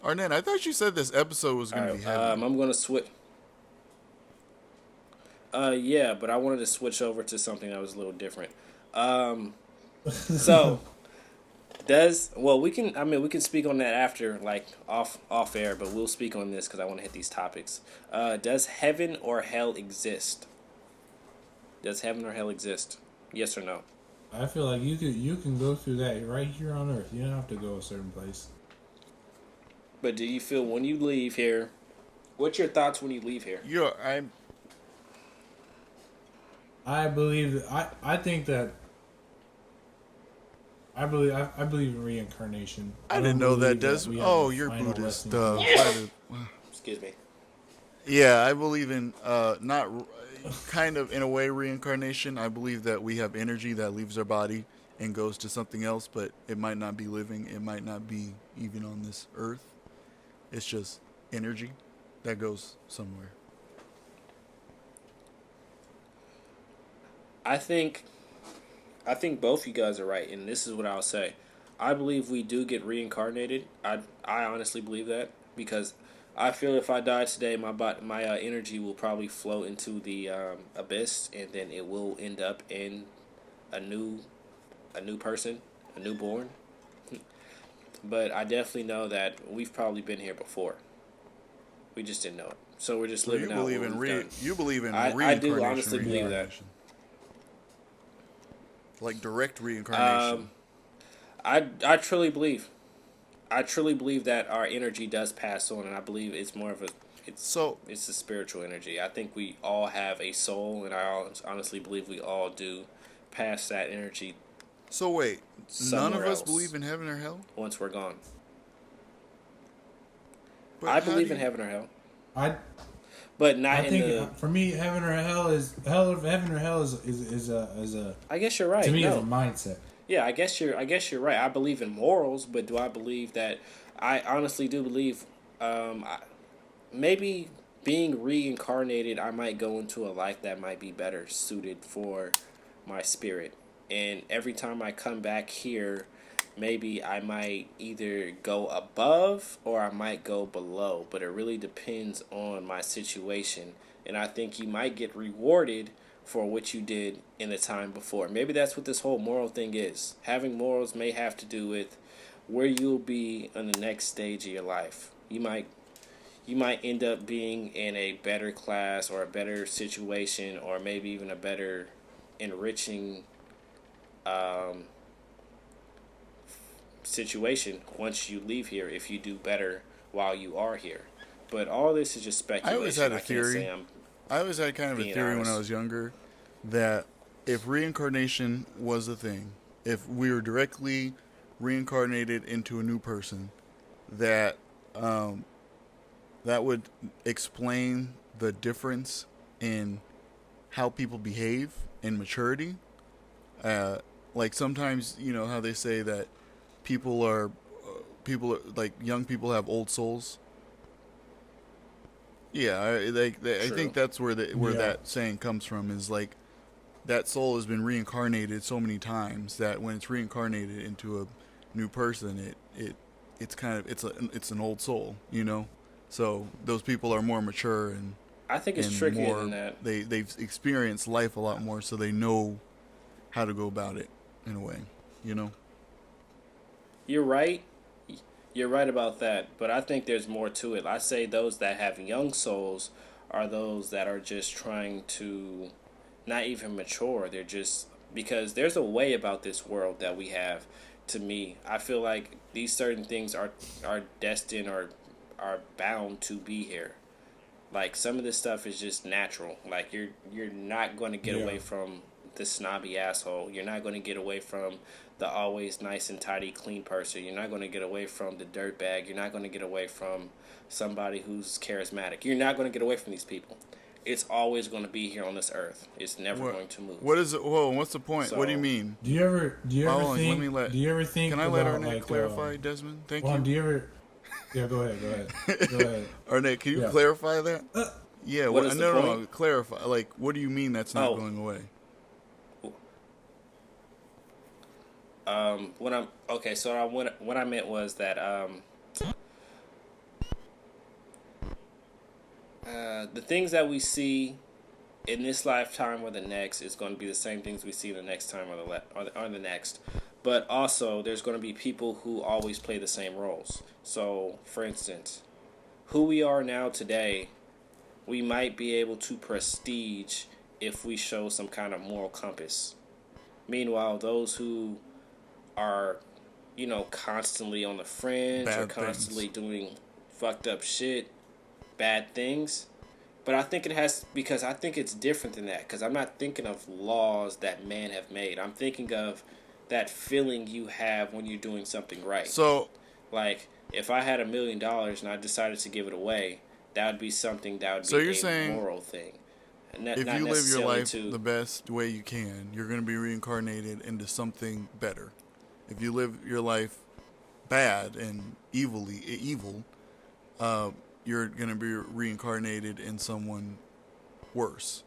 Arnett, I thought you said this episode was going to be heavy. I'm gonna switch. Yeah, but I wanted to switch over to something that was a little different. So we can speak on that after, like off air, but we'll speak on this because I want to hit these topics. Does heaven or hell exist? Does heaven or hell exist? Yes or no? I feel like you can go through that right here on Earth. You don't have to go a certain place. But do you feel when you leave here? What's your thoughts when you leave here? I believe I think that I believe in reincarnation. I don't didn't know that, believe Des. we have Oh, a you're final Buddhist. lesson. Excuse me. Yeah, I believe in not kind of in a way reincarnation. I believe that we have energy that leaves our body and goes to something else, but it might not be living. It might not be even on this earth. It's just energy that goes somewhere. I think both you guys are right, and this is what I'll say. I believe we do get reincarnated. I honestly believe that because I feel if I die today, my energy will probably flow into the abyss, and then it will end up in a new person, a newborn. But I definitely know that we've probably been here before. We just didn't know it. So we're just So living you out believe what in we've done. you believe in I reincarnation? do honestly believe that. reincarnation. Like direct reincarnation. I truly believe. I truly believe that our energy does pass on, and I believe it's more of it's a spiritual energy. I think we all have a soul, and I honestly believe we all do pass that energy So wait, none of somewhere us else. believe in heaven or hell? once we're gone. But I how do believe in you- heaven or hell, I but not I in think the. for me, heaven or hell is heaven or hell is a I guess you're right. to me no. is a mindset. Yeah, I guess you're right. I believe in morals, but do I believe that? I honestly do believe. Maybe being reincarnated, I might go into a life that might be better suited for my spirit. And every time I come back here, maybe I might either go above or I might go below. But it really depends on my situation. And I think you might get rewarded for what you did in the time before. Maybe that's what this whole moral thing is. Having morals may have to do with where you'll be in the next stage of your life. You might end up being in a better class or a better situation or maybe even a better enriching situation once you leave here if you do better while you are here. But all this is just speculation. I always had a can't theory. say I'm I always had kind of a being theory when honest. I was younger that if reincarnation was a thing, if we were directly reincarnated into a new person, that that would explain the difference in how people behave and maturity. Like sometimes, you know how they say that people are like young people have old souls. Yeah, I True. think that's where Yeah. that saying comes from, is like that soul has been reincarnated so many times that when it's reincarnated into a new person, it's kind of it's an old soul, you know. So those people are more mature I think it's and trickier more than that. they've experienced life a lot more, so they know how to go about it in a way, you know. You're right. You're right about that, but I think there's more to it. I say those that have young souls are those that are just trying to not even mature. They're just because there's a way about this world that we have. To me, I feel like these certain things are destined or are bound to be here. Like some of this stuff is just natural. Like you're not going to get Yeah. away from the snobby asshole. You're not going to get away from the always nice and tidy, clean person. You're not going to get away from the dirt bag. You're not going to get away from somebody who's charismatic. You're not going to get away from these people. It's always going to be here on this earth. It's never going to move. What is it? Whoa, what's the point? What do you So- mean? Do you ever Hold on, think? let me let- do you ever think? Can I let about, Arnett like, clarify, Desmond? Thank Well, you. do you ever? Yeah, go ahead. Go ahead. Arnett, can you Yeah. clarify that? Yeah, What is the no, point? clarify. Like, what do you mean that's not Oh. going away? When I'm okay, so what I meant was that the things that we see in this lifetime or the next is going to be the same things we see the next time or the next. But also, there's going to be people who always play the same roles. So, for instance, who we are now today, we might be able to prestige if we show some kind of moral compass. Meanwhile, those who are, constantly on the fringe or Bad constantly doing fucked up shit, bad things. But I think because I think it's different than that. Because I'm not thinking of laws that men have made. I'm thinking of that feeling you have when you're doing something right. So, Like, if I had $1 million and I decided to give it away, that would be something that would be So you're a saying moral thing. Not if you live your necessarily life the best way you can, you're going to be reincarnated into something better. If you live your life bad and evil, you're going to be reincarnated in someone worse.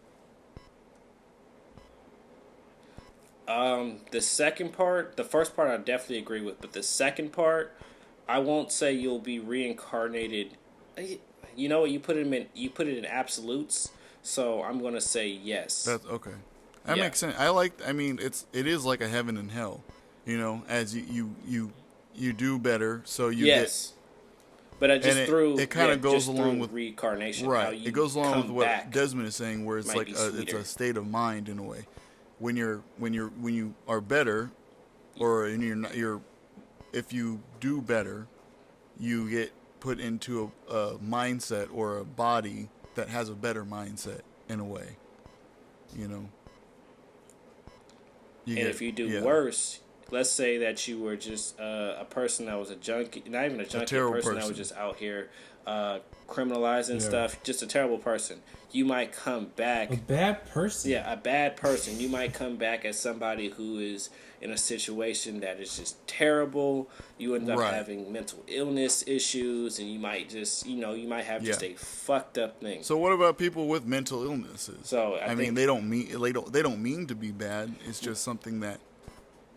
The second part, the first part I definitely agree with, but the second part, I won't say you'll be reincarnated. You know what? You put it in absolutes, so I'm gonna say yes. That's okay. That Yeah. makes sense. It is like a heaven and hell, as you do better, so you yes, but I just and threw it kind of goes just along through with reincarnation. right. How you It goes along with come what back. Desmond is saying, where it's might like be it's sweeter. a state of mind in a way. When you are better, or if you do better, you get put into a mindset or a body that has a better mindset in a way. You And get- if you do yeah. worse, let's say that you were just a person that was a junkie, not even a junkie, a terrible person that person. was just out here criminalizing Yeah. stuff, just a terrible person. You might come back. A bad person. Yeah, a bad person. You might come back as somebody who is in a situation that is just terrible. You end up Right. having mental illness issues, and you might just, you might have just Yeah. a fucked up thing. So what about people with mental illnesses? So, I mean, think- they don't mean to be bad. It's just something that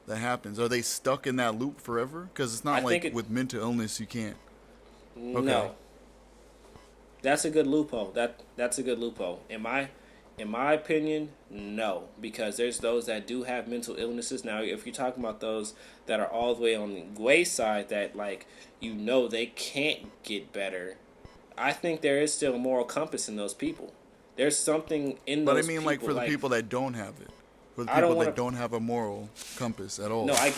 happens. Are they stuck in that loop forever? Because it's not I like think with mental illness you can't. No. That's a good loophole. That's a good loophole. In my opinion, no, because there's those that do have mental illnesses. Now, if you're talking about those that are all the way on the wayside, that they can't get better, I think there is still a moral compass in those people. There's something in those. But I mean, people, like for the people that don't have it, for the I don't people wanna- that don't have a moral compass at all. No, I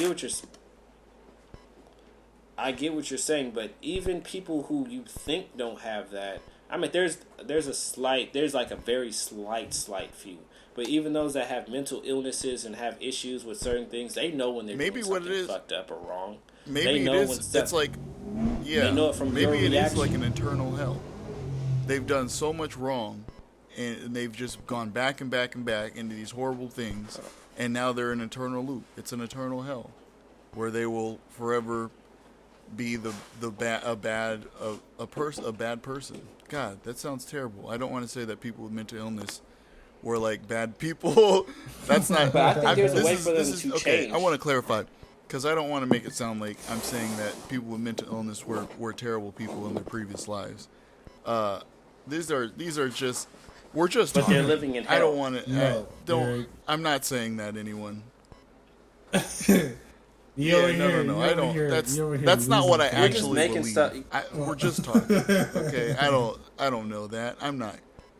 get what you're saying, but even people who you think don't have that, I mean, there's like a very slight few. But even those that have mental illnesses and have issues with certain things, they know when they're Maybe doing what something it is- fucked up or wrong. Maybe they it know is. when It's stuff- like, yeah. They know it from your maybe it is reaction. like an eternal hell. They've done so much wrong, and they've just gone back and back and back into these horrible things, and now they're in an eternal loop. It's an eternal hell, where they will forever be a bad person, God, that sounds terrible. I don't want to say that people with mental illness were like bad people. That's not. But I think there's a this way is- for them this is- to okay, change. I want to clarify because I don't want to make it sound like I'm saying that people with mental illness were terrible people in their previous lives. These are just we're just. But they're talking. living in I don't hell. want to. No, don't. Eric. I'm not saying that anyone. You over here, no. you I over don't. here, That's you over here that's not what I losing We're just actually making believe. stuff- We're just talking. Okay, I don't know that. I'm not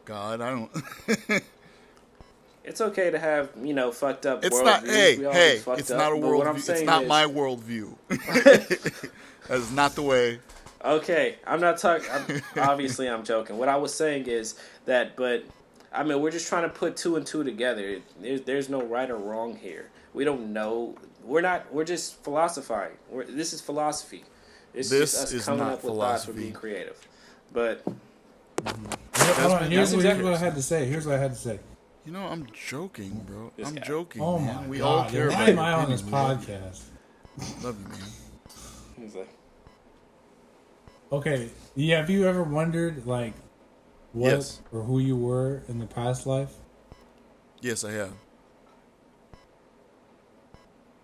God. I don't. It's okay to have, fucked up It's worldviews. not. Hey, We all get hey. fucked It's up, not a but what I'm worldview. It's saying not is- my worldview. That is not the way. Okay, I'm not talking. Obviously, I'm joking. What I was saying is that, but I mean, we're just trying to put two and two together. There's no right or wrong here. We don't know. We're not. We're just philosophizing. This is philosophy. It's This just us is coming not up with thoughts for philosophy. being creative. But Hold on, here's exactly- what I had to say. Here's what I had to say. You know, I'm joking, bro. This I'm guy. joking. Oh man. my We all god, care why about am your I on this opinion. We love you. podcast? Love you, man. he's like, Okay, yeah. Have you ever wondered like what Yes. or who you were in the past life? Yes, I have.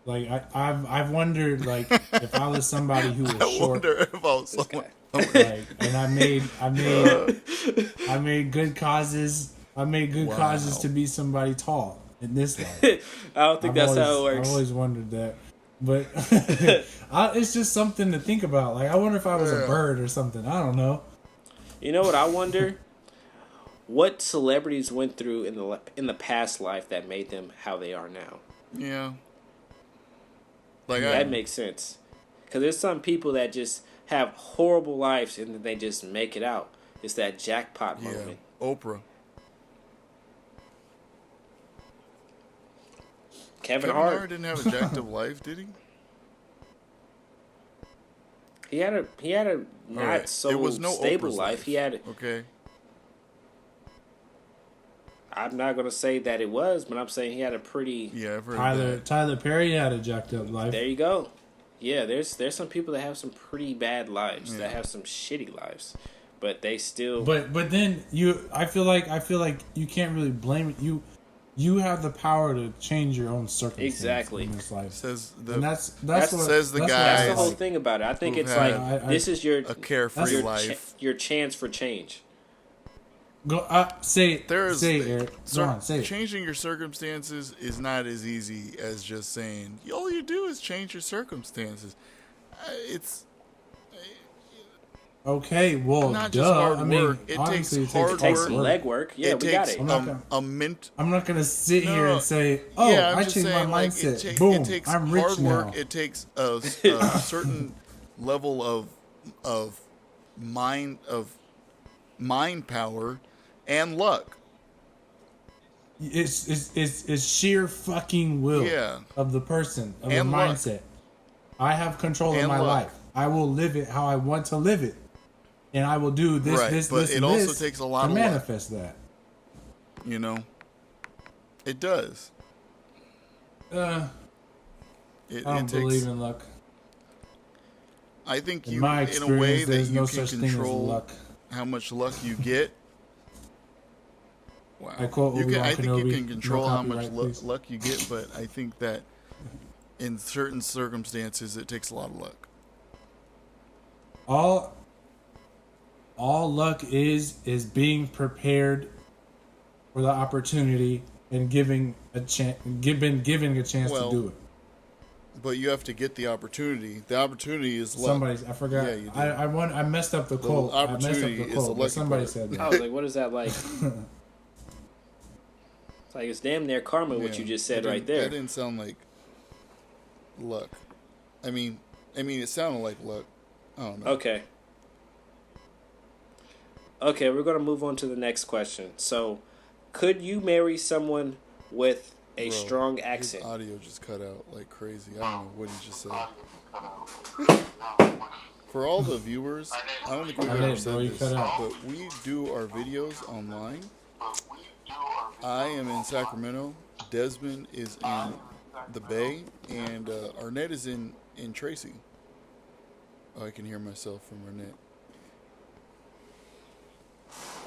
Like I've wondered like if I was somebody who was I short, wonder if I was this someone. guy. like, and I made good causes. I made good Wow. causes to be somebody tall in this life. I don't think that's how it works. I've always wondered that. But it's just something to think about. Like, I wonder if I was a Yeah. bird or something. I don't know. You know what I wonder? What celebrities went through in the past life that made them how they are now? Yeah. Like That makes sense. Because there's some people that just have horrible lives and then they just make it out. It's that jackpot yeah, moment. Oprah. Kevin Kevin Hart Hart, didn't have a jacked up life, did he? he had a not Alright, so it was no stable Oprah's life. He had. Okay. I'm not gonna say that it was, but I'm saying he had a pretty. Yeah, I've heard that. Tyler Perry had a jacked up life. There you go. Yeah, there's some people that have some pretty bad lives, Yeah. that have some shitty lives, but they still. But then I feel like you can't really blame it. You have the power to change your own circumstances Exactly. in this life. Says And the that's That's- what says the that's guy what That's I the whole like. thing about it. I think who've it's had like I- this is your a carefree your life. your chance for change. Go say it. There's say it, Eric. Go on, say it. changing your circumstances is not as easy as just saying all you do is change your circumstances. It's Okay, well, not duh. just hard I mean, work. It obviously takes it hard It takes work. some legwork. Yeah, it we got takes it. I'm not gonna- a mint. I'm not gonna sit No, here no. and say, "Oh, Yeah, I'm I just changed my saying, like, mindset. it Boom, takes I'm rich hard now." work. It takes a certain level of mind power and luck. It's sheer fucking will Yeah. of the person of And the luck. mindset. I have control of And my luck. life. I will live it how I want to live it, and I will do this, Right, this, but this, it and also this takes a lot to of luck. manifest that. You know, it does. I It don't takes. believe in luck. I think In you, my in a experience, way that there's you no can such thing as control luck. how much luck you get. Wow. I quote You can, Obi-Wan I think you Kenobi, can no control how much copyright, please. luck you get, but I think that in certain circumstances it takes a lot of luck. All luck is being prepared for the opportunity and giving a chance, giving a chance Well, to do it. But you have to get the opportunity. The opportunity is luck. Somebody, I forgot. Yeah, you do. I messed up the quote. I messed up opportunity the is the quote. But lucky somebody part. said I that. was like, what is that like? It's like it's damn near karma what Yeah, you just said that right didn't- there. That didn't sound like luck. I mean, it sounded like luck. I don't know. Okay. Okay, we're gonna move on to the next question. So, could you marry someone with a Bro, strong his accent? audio just cut out like crazy. I don't know what he just said. For all the viewers, I don't think we've I ever did, said bro, you this, cut out. but we do our videos online. I am in Sacramento. Desmond is in the Bay, and Arnett is in Tracy. Oh, I can hear myself from Arnett.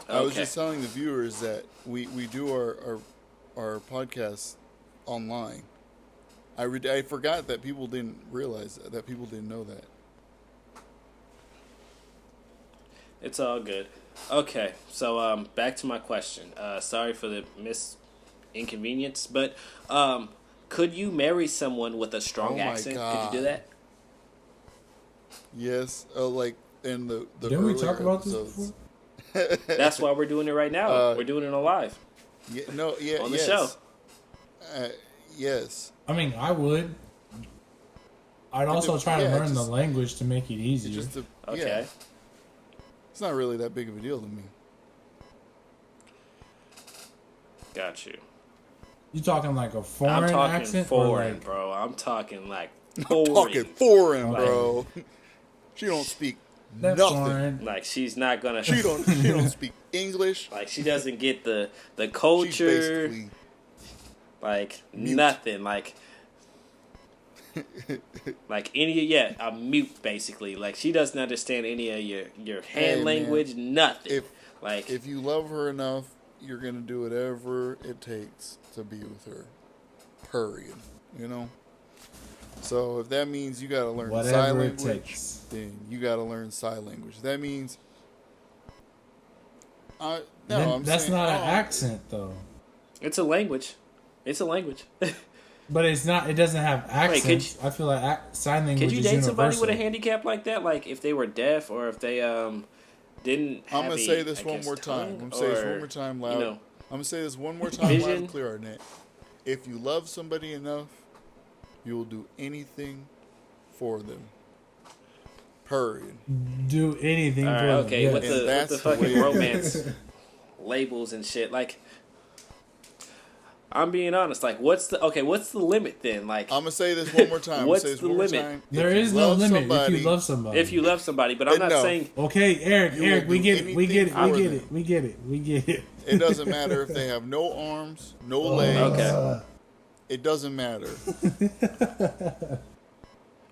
I was Okay. just telling the viewers that we do our podcast online. I forgot that people didn't realize that people didn't know that. It's all good. Okay, so back to my question. Sorry for the inconvenience, but could you marry someone with a strong Oh my accent? God. Could you do that? Yes, like in the Didn't we earlier talk about this episodes. before? That's why we're doing it right now. We're doing it on live Yeah, no, yeah, on the yes. show. Yes. I mean, I would. I'd also try to yeah, learn the just- language to make it It's easier. just Okay. yeah, it's not really that big of a deal to me. Got you. You talking like a I'm foreign talking accent foreign, or like bro. I'm talking like Fucking foreign. foreign, bro. She don't speak that's nothing. foreign? Like she's not gonna. She don't speak English. Like she doesn't get the She's culture. basically Like mute. nothing. Like any a mute basically. Like she doesn't understand any of your hand Hey, man. language. Nothing. If you love her enough, you're gonna do whatever it takes to be with her. Period. You know. So if that means you gotta learn sign Whatever it language, takes. then you gotta learn sign language. That means. Then I'm that's saying, not an accent though. It's a language. It's a language. But it's not. It doesn't have Wait, could accents. I feel like sign language Could you is date universal. somebody with a handicap like that? Like if they were deaf or if they didn't have I'm gonna a, say this I one guess, more time. tongue I'm gonna say this or, one more time loud. You know, I'm gonna say this one more time loud Vision. and clear, Arnett. If you love somebody enough, you will do anything for them. Period. Do anything all for right, them. okay, yes. with And the that's the fucking way- romance labels and shit. Like, I'm being honest. Like, what's the limit then? Like, I'm gonna say this one more time. What's I'm gonna say this the one more limit? time. There If you is no love limit somebody- if you love somebody. if you love somebody, but I'm not No. saying Okay, Eric, You Eric, will we do get it, we get it, anything we for get them. it, we get it, we get it. It doesn't matter if they have no arms, no legs. Okay. It doesn't matter.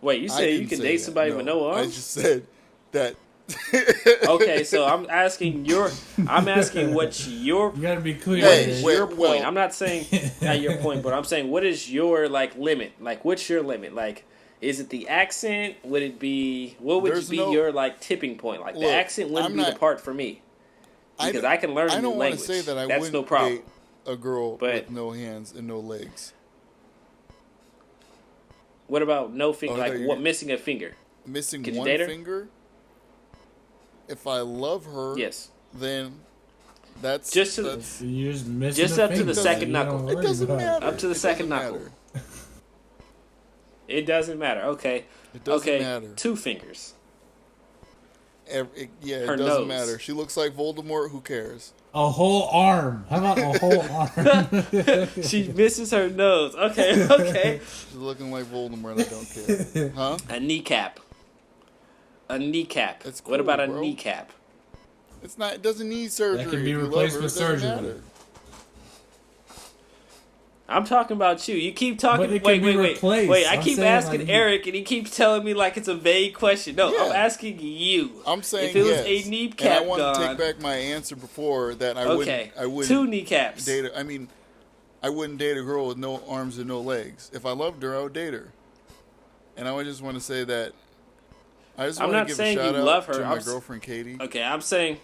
Wait, you I said you didn't can say date that. somebody with no I arms? just said that. Okay, so I'm asking what's your You gotta be clear. Hey, Eric. wait. your point. well- I'm not saying not your point, but I'm saying what is your like limit? Like what's your limit? Like is it the accent? Would it be what would There's be no- your like tipping point? Like the Look, accent wouldn't I'm be the not- part for me. Because d- I can learn a I new don't want to language. say that I That's wouldn't no problem. date a girl But- with no hands and no legs. What about no finger? Oh, Like no, you- what missing a finger? Missing Could you one date her? finger. If I love her, Yes. then that's Just to the- that's, You're just missing Just a up to the finger. second You knuckle. don't it worry doesn't about it. matter. Up to the It second doesn't knuckle. matter. It doesn't matter. Okay. It doesn't okay. matter. 2 fingers. It Her doesn't nose. matter. She looks like Voldemort. Who cares? A whole arm. How about a whole arm? She misses her nose. Okay. Okay. She's looking like Voldemort. I don't care. Huh? A kneecap. A kneecap. That's What about a cool, bro. kneecap? It's not. It doesn't need surgery. can be If you love replaced her, with it doesn't surgery. matter. I'm talking about you. You keep talking. But it Wait, can be wait, wait, replaced. wait. I I'm keep saying, asking like, Eric, and he keeps telling me like it's a vague question. No, I'm Yeah. asking you. I'm saying if it was yes. a And I kneecap want to gone. take back my answer before that. I Okay, wouldn't. I wouldn't 2 kneecaps. date. I mean, I wouldn't date a girl with no arms and no legs. If I loved her, I would date her. And I would just want to say that. I just I'm want to not give saying a you shout love out her. to my I'm s- girlfriend Katie. Okay, I'm saying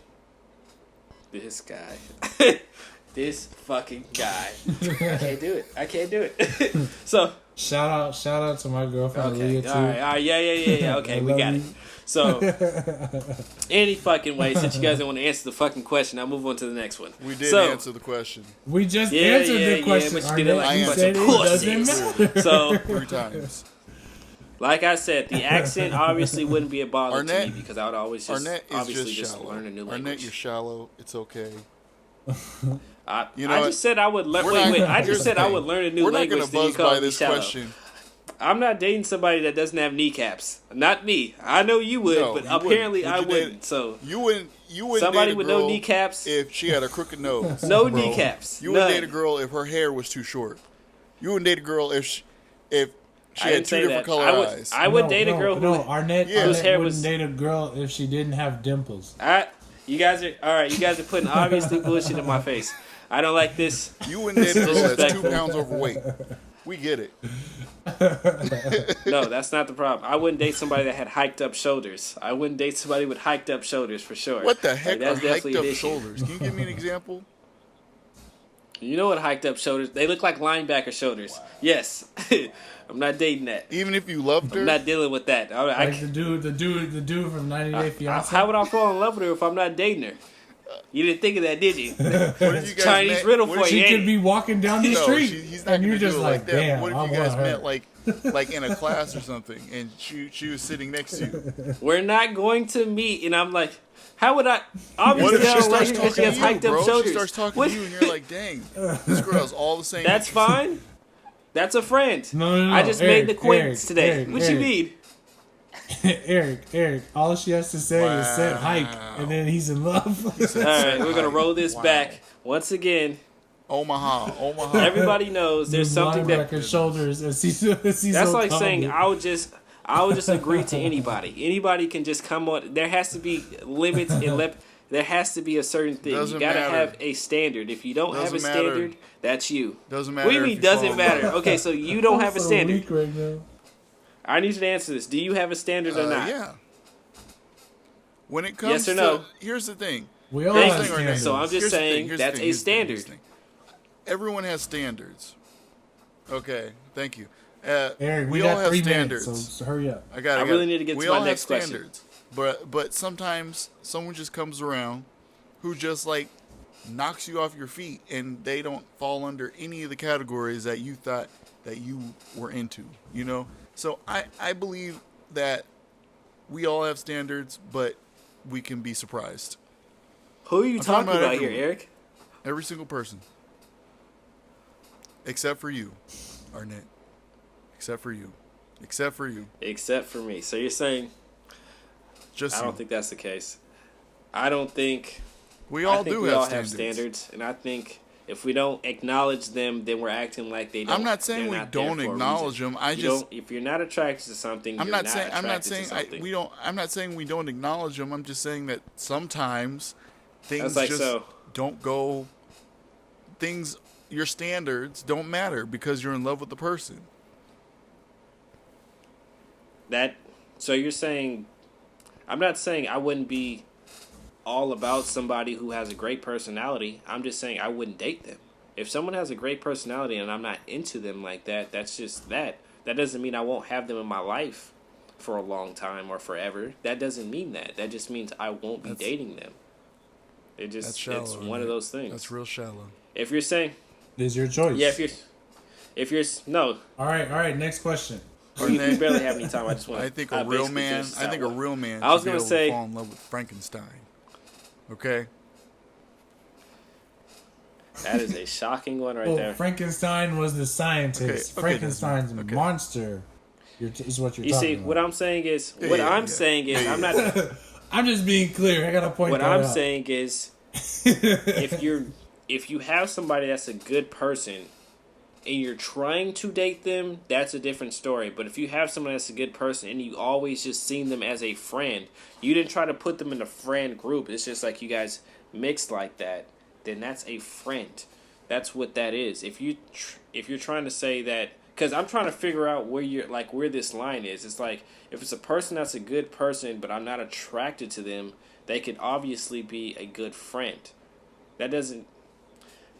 this guy. This fucking guy. I can't do it. I can't do it. So, shout out to my girlfriend okay. Leah too. All right. Yeah. Okay, I we love got it. you. So, any fucking way, since you guys don't want to answer the fucking question, I'll move on to the next one. We did So, answer the question We just Yeah, answered yeah, the question. but you did it Arnett. like You a bunch said of it pussies. doesn't matter. So, 3 times. like I said, the accent obviously wouldn't be a bother Arnett- to me because I would always just Arnett is obviously just just shallow. learn a new Arnett, language. you're shallow. It's okay. I You know what? just said I would learn. We're Wait, not- wait. I here's just the said I thing. would learn a new We're not language. gonna Then you buzz call by me this shallow. question. I'm not dating somebody that doesn't have kneecaps. Not me. I know you would, No, but you apparently wouldn't. I Would you date- wouldn't. So You wouldn't somebody date a with girl no kneecaps, if she had a crooked nose. no bro. kneecaps. You wouldn't none. date a girl if her hair was too short. You wouldn't date a girl if she I had didn't 2 say different that. color I would. eyes. I would date a girl who. No, Arnett, Yeah. Arnett Whose hair wouldn't was- date a girl if she didn't have dimples. You guys are all right. You guys are putting obviously bullshit in my face. I don't like this. You wouldn't date a girl that's 2 Disrespectful. pounds overweight. We get it. No, that's not the problem. I wouldn't date somebody that had hiked up shoulders. I wouldn't date somebody with hiked up shoulders for sure. What the heck Like, are hiked definitely up an issue. shoulders? Can you give me an example? You know what hiked up shoulders? They look like linebacker shoulders. Yes, I'm not dating that. Even if you loved her, I'm not dealing with that. Like the dude from 90 Day Fiance. How would I fall in love with her if I'm not dating her? You didn't think of that, did you? what if you guys Chinese met, riddle what for if you. She ain't could it? be walking down the No, street, he's not and you're gonna do just it like, that. damn, What if I you guys want her. met like in a class or something, and she was sitting next to you? We're not going to meet, and I'm like, how would I? What Obviously, if I she don't like starts her talking because she to has you, hiked up bro? shoulders. She starts talking What? to you, and you're like, dang, this girl has all the same. That's fine. That's a friend. No, I just Eric, made the acquaintance Eric, today. Eric, What you Eric. mean? Eric, all she has to say is said hike, and then he's in love. All right, we're gonna roll this back once again. Omaha. Everybody knows there's something that linebacker shoulders. And she's that's like saying I would just agree to anybody. Anybody can just come on. There has to be limits and there has to be a certain thing. Doesn't You gotta matter. have a standard. If you don't have a Doesn't matter. standard, that's you. Doesn't What do matter. you if mean you fall doesn't in matter? love. Okay, so you don't have a standard. Right now. I need you to answer this. Do you have a standard or not? Yeah. When it comes Yes or to, no? here's the thing. We all Thank have you. standards. So I'm just Here's the saying thing, here's the that's thing, a here's the thing, here's the standard. thing. Everyone has standards. Okay, thank you. Eric, we all got have 3 standards. minutes, so hurry up. I really need to get we to my all next have question. standards, but sometimes someone just comes around who just like knocks you off your feet, and they don't fall under any of the categories that you thought that you were into. You know, so I believe that we all have standards, but we can be surprised. Who are you I'm talking talking about about here, everyone. Eric? Every single person, except for you, Arnett. Except for you. Except for you. Except for me. So you're saying Just I you. don't think that's the case. I don't think We all I think do we have all standards. have standards, and I think if we don't acknowledge them, then we're acting like they don't. I'm not saying they're we not there don't for a acknowledge reason. them. I You just don't, if you're not attracted to something, I'm you're not saying something. we don't. I'm not saying we don't acknowledge them. I'm just saying that sometimes things That's like just so. don't go. Things your standards don't matter because you're in love with the person. That so you're saying I'm not saying I wouldn't be all about somebody who has a great personality. I'm just saying I wouldn't date them. If someone has a great personality and I'm not into them like that, that's just that. That doesn't mean I won't have them in my life for a long time or forever. That doesn't mean that. That just means I won't be dating them. It That's just shallow. it's one of Arnett. those things. That's real shallow. If you're saying It's your choice. yeah, if you're no, All right. Next question. we barely have any time. I just want I think a real man. I think a real man. I was should be gonna able say- to fall in love with Frankenstein. Okay. That is a shocking one right Well, there. Frankenstein was the scientist. Okay, Frankenstein's Desmond. a monster. Is what you're You talking see, about. what I'm saying is, Yeah. I'm not. I'm just being clear. I gotta point What that I'm out. saying is, if you have somebody that's a good person, and you're trying to date them, that's a different story. But if you have someone that's a good person and you always just seen them as a friend, you didn't try to put them in a friend group. It's just like you guys mixed like that. Then that's a friend. That's what that is. If you're trying to say that, because I'm trying to figure out where this line is. It's like if it's a person that's a good person, but I'm not attracted to them, they could obviously be a good friend. That doesn't,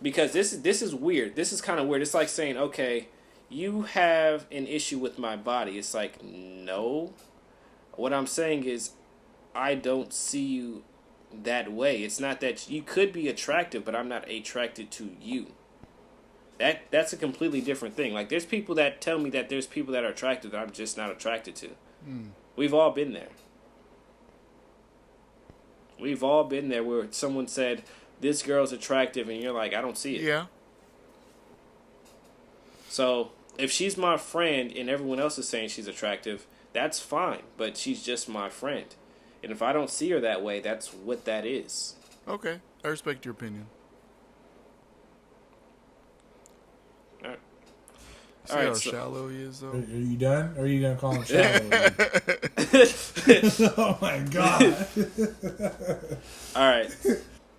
because this is weird. This is kind of weird. It's like saying, okay, you have an issue with my body. It's like, no. What I'm saying is, I don't see you that way. It's not that you could be attractive, but I'm not attracted to you. That's a completely different thing. Like there's people that tell me that there's people that are attractive that I'm just not attracted to. We've all been there. We've all been there where someone said this girl's attractive and you're like, I don't see it. Yeah. So if she's my friend and everyone else is saying she's attractive, that's fine. But she's just my friend. And if I don't see her that way, that's what that is. Okay. I respect your opinion. All right. See All right, how so- shallow he is, Are though. you done? Or are you gonna call him shallow? Oh my god. All right.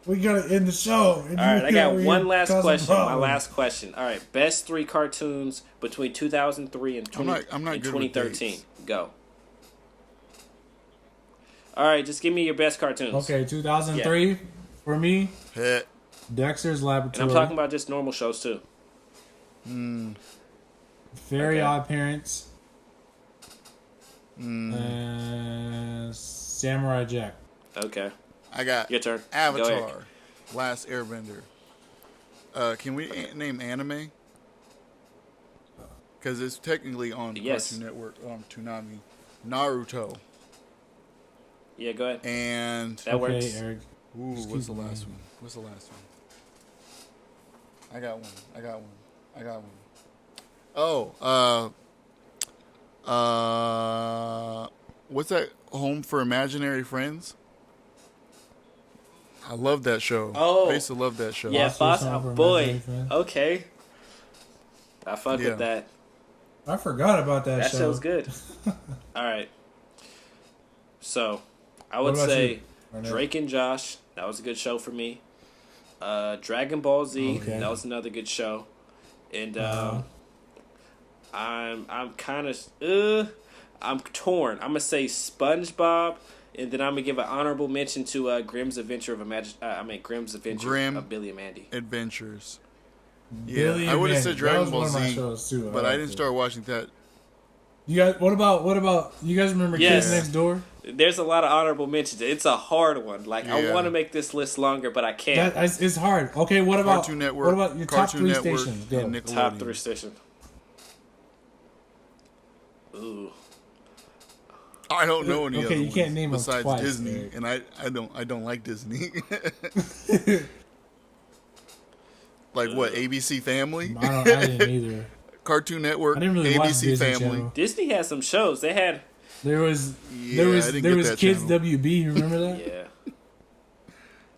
We gotta end the show. All right, I got one last question. My last question. All right, best 3 cartoons between 2003 and, I'm not good with 2013. dates. Go. All right, just give me your best cartoons. Okay, 2003 for me. Heh. Dexter's And Laboratory. I'm talking about just normal shows too. Very Okay. Odd Parents. Samurai Jack. Okay, I got your turn. Go Avatar, ahead. Last Airbender. Can we name anime? Because it's technically on Yes. Cartoon Network, Toonami. Naruto. Yeah, go ahead. And That Okay, works. Eric. ooh, Excuse what's the me. last one? What's the last one? I got one. Oh, what's that? Home for Imaginary Friends. I love that show. Oh. I used to love that show. Yeah, Foster's Foster. Home for Boy. Imaginary Friends. Okay. I fuck Yeah. with that. I forgot about that, That show. show's good. All right. So, I What would about say you, Arnett? Drake and Josh. That was a good show for me. Dragon Ball Z. Okay. That was another good show. And I'm kind of I'm torn. I'm gonna say SpongeBob, and then I'm gonna give an honorable mention to Grimm's Adventure of Grimm's Adventure Grimm. of Billy and Mandy. Adventures. Billy Yeah, I and would have Mandy. said That Dragon was Ball one of my Z, shows, too. but I liked didn't it. start watching that. You guys, what about? You guys remember Yes. Kids Next Door? There's a lot of honorable mentions. It's a hard one. Like I Yeah. want to make this list longer, but I can't. It's hard. Okay, what about Cartoon Network. What about your Cartoon top 3 Network, stations? Go. and Nickelodeon. Top 3 station. Ooh. I don't know any Okay, other you ones can't name them besides twice, Disney, Eric. and I don't like Disney. Like what? ABC Family, I didn't either. Cartoon Network, I didn't really watch ABC Disney Family. Channel. Disney had some shows. They had There was Yeah, I didn't get that Kids channel. WB. You remember that? yeah.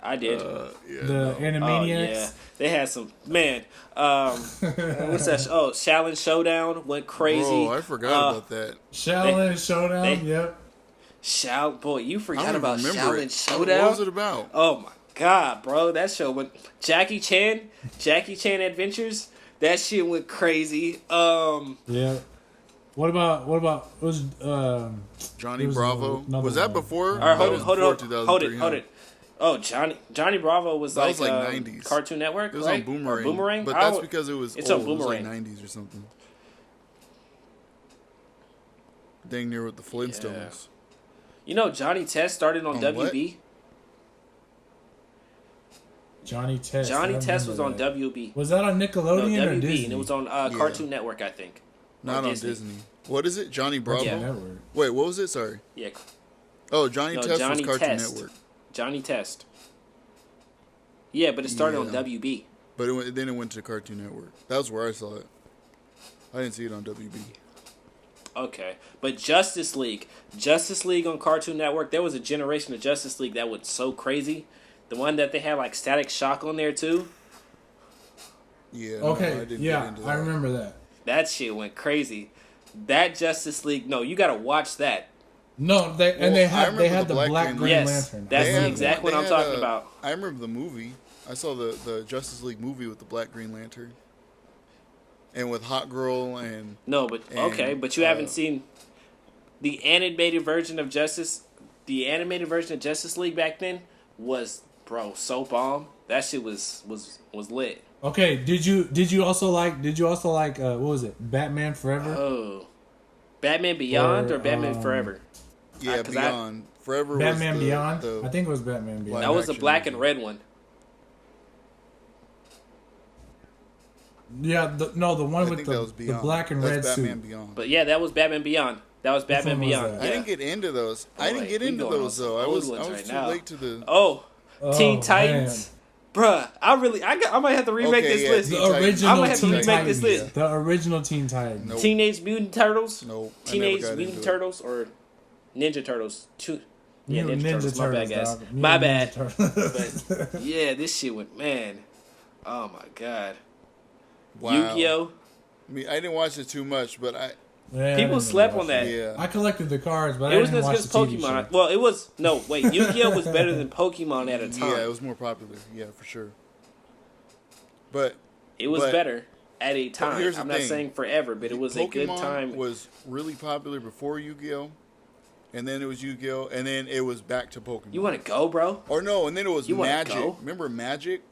I did. Yeah, The no. Animaniacs. Yeah, they had some man. What's that? Oh, Shaolin Showdown went crazy. Bro, I forgot about that. Shaolin Showdown. they- Yep. Boy, you I forgot don't about even remember Shaolin it. Showdown. What was it about? Oh my god, bro, that show went. Jackie Chan Adventures. That shit went crazy. Yeah. What about was Johnny There was Bravo. another Was that one. before? All right, That was before hold 2003, huh? it. Oh, Johnny Bravo was That like, was like 90s. Cartoon Network, It was right? on Boomerang. Or Boomerang, But that's because it was it's old. on It was like Boomerang. 90s or something. Dang near with the Flintstones. You know, Johnny Test started on On what? WB. Johnny Test? Johnny I Test was on remember that. WB. Was that on No, Nickelodeon or WB, Disney? and it was on Cartoon Network, I think. Not on Disney. What is it? Johnny Bravo? Cartoon Yeah. Network. Wait, what was it? Sorry. Yeah, Oh, Johnny No, Test Johnny was Cartoon Test. Network. Johnny Test. Yeah, but it started on Yeah. WB. But then it went to Cartoon Network. That was where I saw it. I didn't see it on WB. Okay, but Justice League on Cartoon Network. There was a generation of Justice League that was so crazy. The one that they had like Static Shock on there too. Yeah. no, I Okay, didn't get yeah, into I that. remember that. That shit went crazy. That Justice League. No, you gotta watch that. No, they Well, I had remember the the Black Black Green Green Yes, Lantern. that's They the had- exact one they I'm had talking about. I remember the movie. I saw the Justice League movie with the Black Green Lantern. And with Hot Girl and No, but And, okay, but you haven't seen the animated version of Justice. The animated version of Justice League back then was so bomb. That shit was lit. Okay, did you also like what was it? Batman Forever? Oh, Batman Beyond or Batman Forever? yeah, 'cause Beyond. Forever Batman was the, Beyond? the I think it was Batman Beyond. That was the action black and movie. red one. Yeah, the one I with think that was the Beyond. black and That's red Batman suit. Beyond. But yeah, that was Batman Beyond. That was Batman one was Beyond. that? I Yeah. didn't get into those. I didn't Boy, get we into going those on though. I some was old ones too right now. late to the. Oh, Oh, Teen Titans. Bruh, I might have to remake Okay, this yeah, list. Teen The Titans. original I might have to Teen remake Titans. this list. The original Teen Titans. Nope. Teenage Mutant Turtles. Nope. I never Teenage got Mutant into it. Turtles or Ninja Turtles. Yeah, Mutant Ninja Turtles. My bad, guys. dog. My Mutant bad. Ninja Turtles. But yeah, this shit went, man. Oh my god. Wow. Yu-Gi-Oh. I mean, I didn't watch it too much, but Yeah, I People didn't slept watch on that. Yeah. I collected the cards, but It I wasn't didn't as watch good as the TV Pokemon. show. Well, it was no wait. Yu-Gi-Oh was better than Pokemon at a time. Yeah, it was more popular. Yeah, for sure. But It was but better at a time. here's the I'm not thing. saying forever, but it was a good Pokemon time. was really popular before Yu-Gi-Oh, and then it was Yu-Gi-Oh, and then it was back to Pokemon. You want to go, bro? Or no, and then it was You wanna Magic. go? Remember Magic?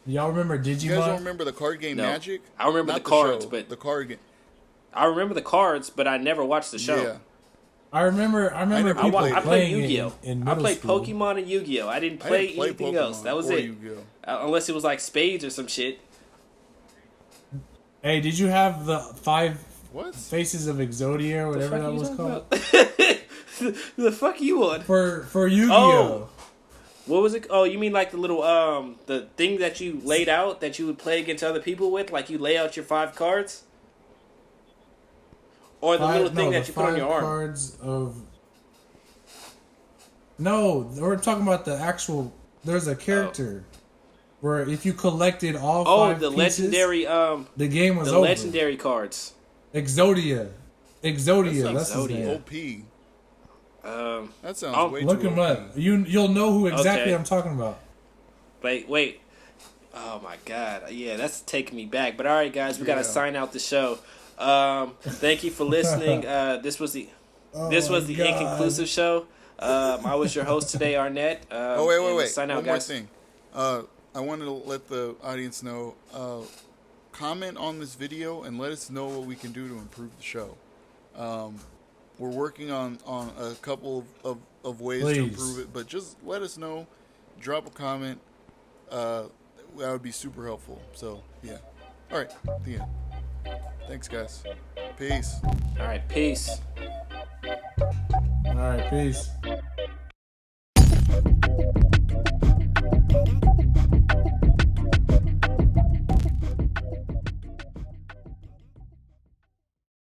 Y'all remember You guys don't Digimon? remember the card game No. Magic? I remember Not the cards, show, but- the card game. I remember the cards, but I never watched the show. Yeah, I remember never people played it. I playing played Yu-Gi-Oh. in I middle played school. Pokemon and Yu-Gi-Oh. I didn't I play didn't play anything Pokemon else. That was or it. Yu-Gi-Oh. Unless it was like spades or some shit. Hey, did you have the 5 What? faces of Exodia or whatever that was called? The fuck you on? For Yu-Gi-Oh. What was it? Oh, you mean like the little the thing that you laid out that you would play against other people with? Like you lay out your 5 cards, or the little thing that you put on your arm? Cards of. No, we're talking about the actual. There's a character where if you collected all Oh, 5 the pieces, legendary the game was the over. legendary cards. Exodia, That's that's his Exodia. name. OP. That sounds I'll way Look too him OP. up. You'll know who exactly Okay. I'm talking about. Wait. Oh my god. Yeah, that's taking me back. But all right, guys, we gotta Yeah. sign out the show. Thank you for listening. This was the God. inconclusive show. I was your host today, Arnett. Oh wait! Sign out, One more guys. thing. I wanted to let the audience know. Comment on this video and let us know what we can do to improve the show. We're working on a couple of ways to Please. improve it, but just let us know. Drop a comment. That would be super helpful. So yeah. All right. The end. Thanks, guys. Peace. All right, peace. All right, peace.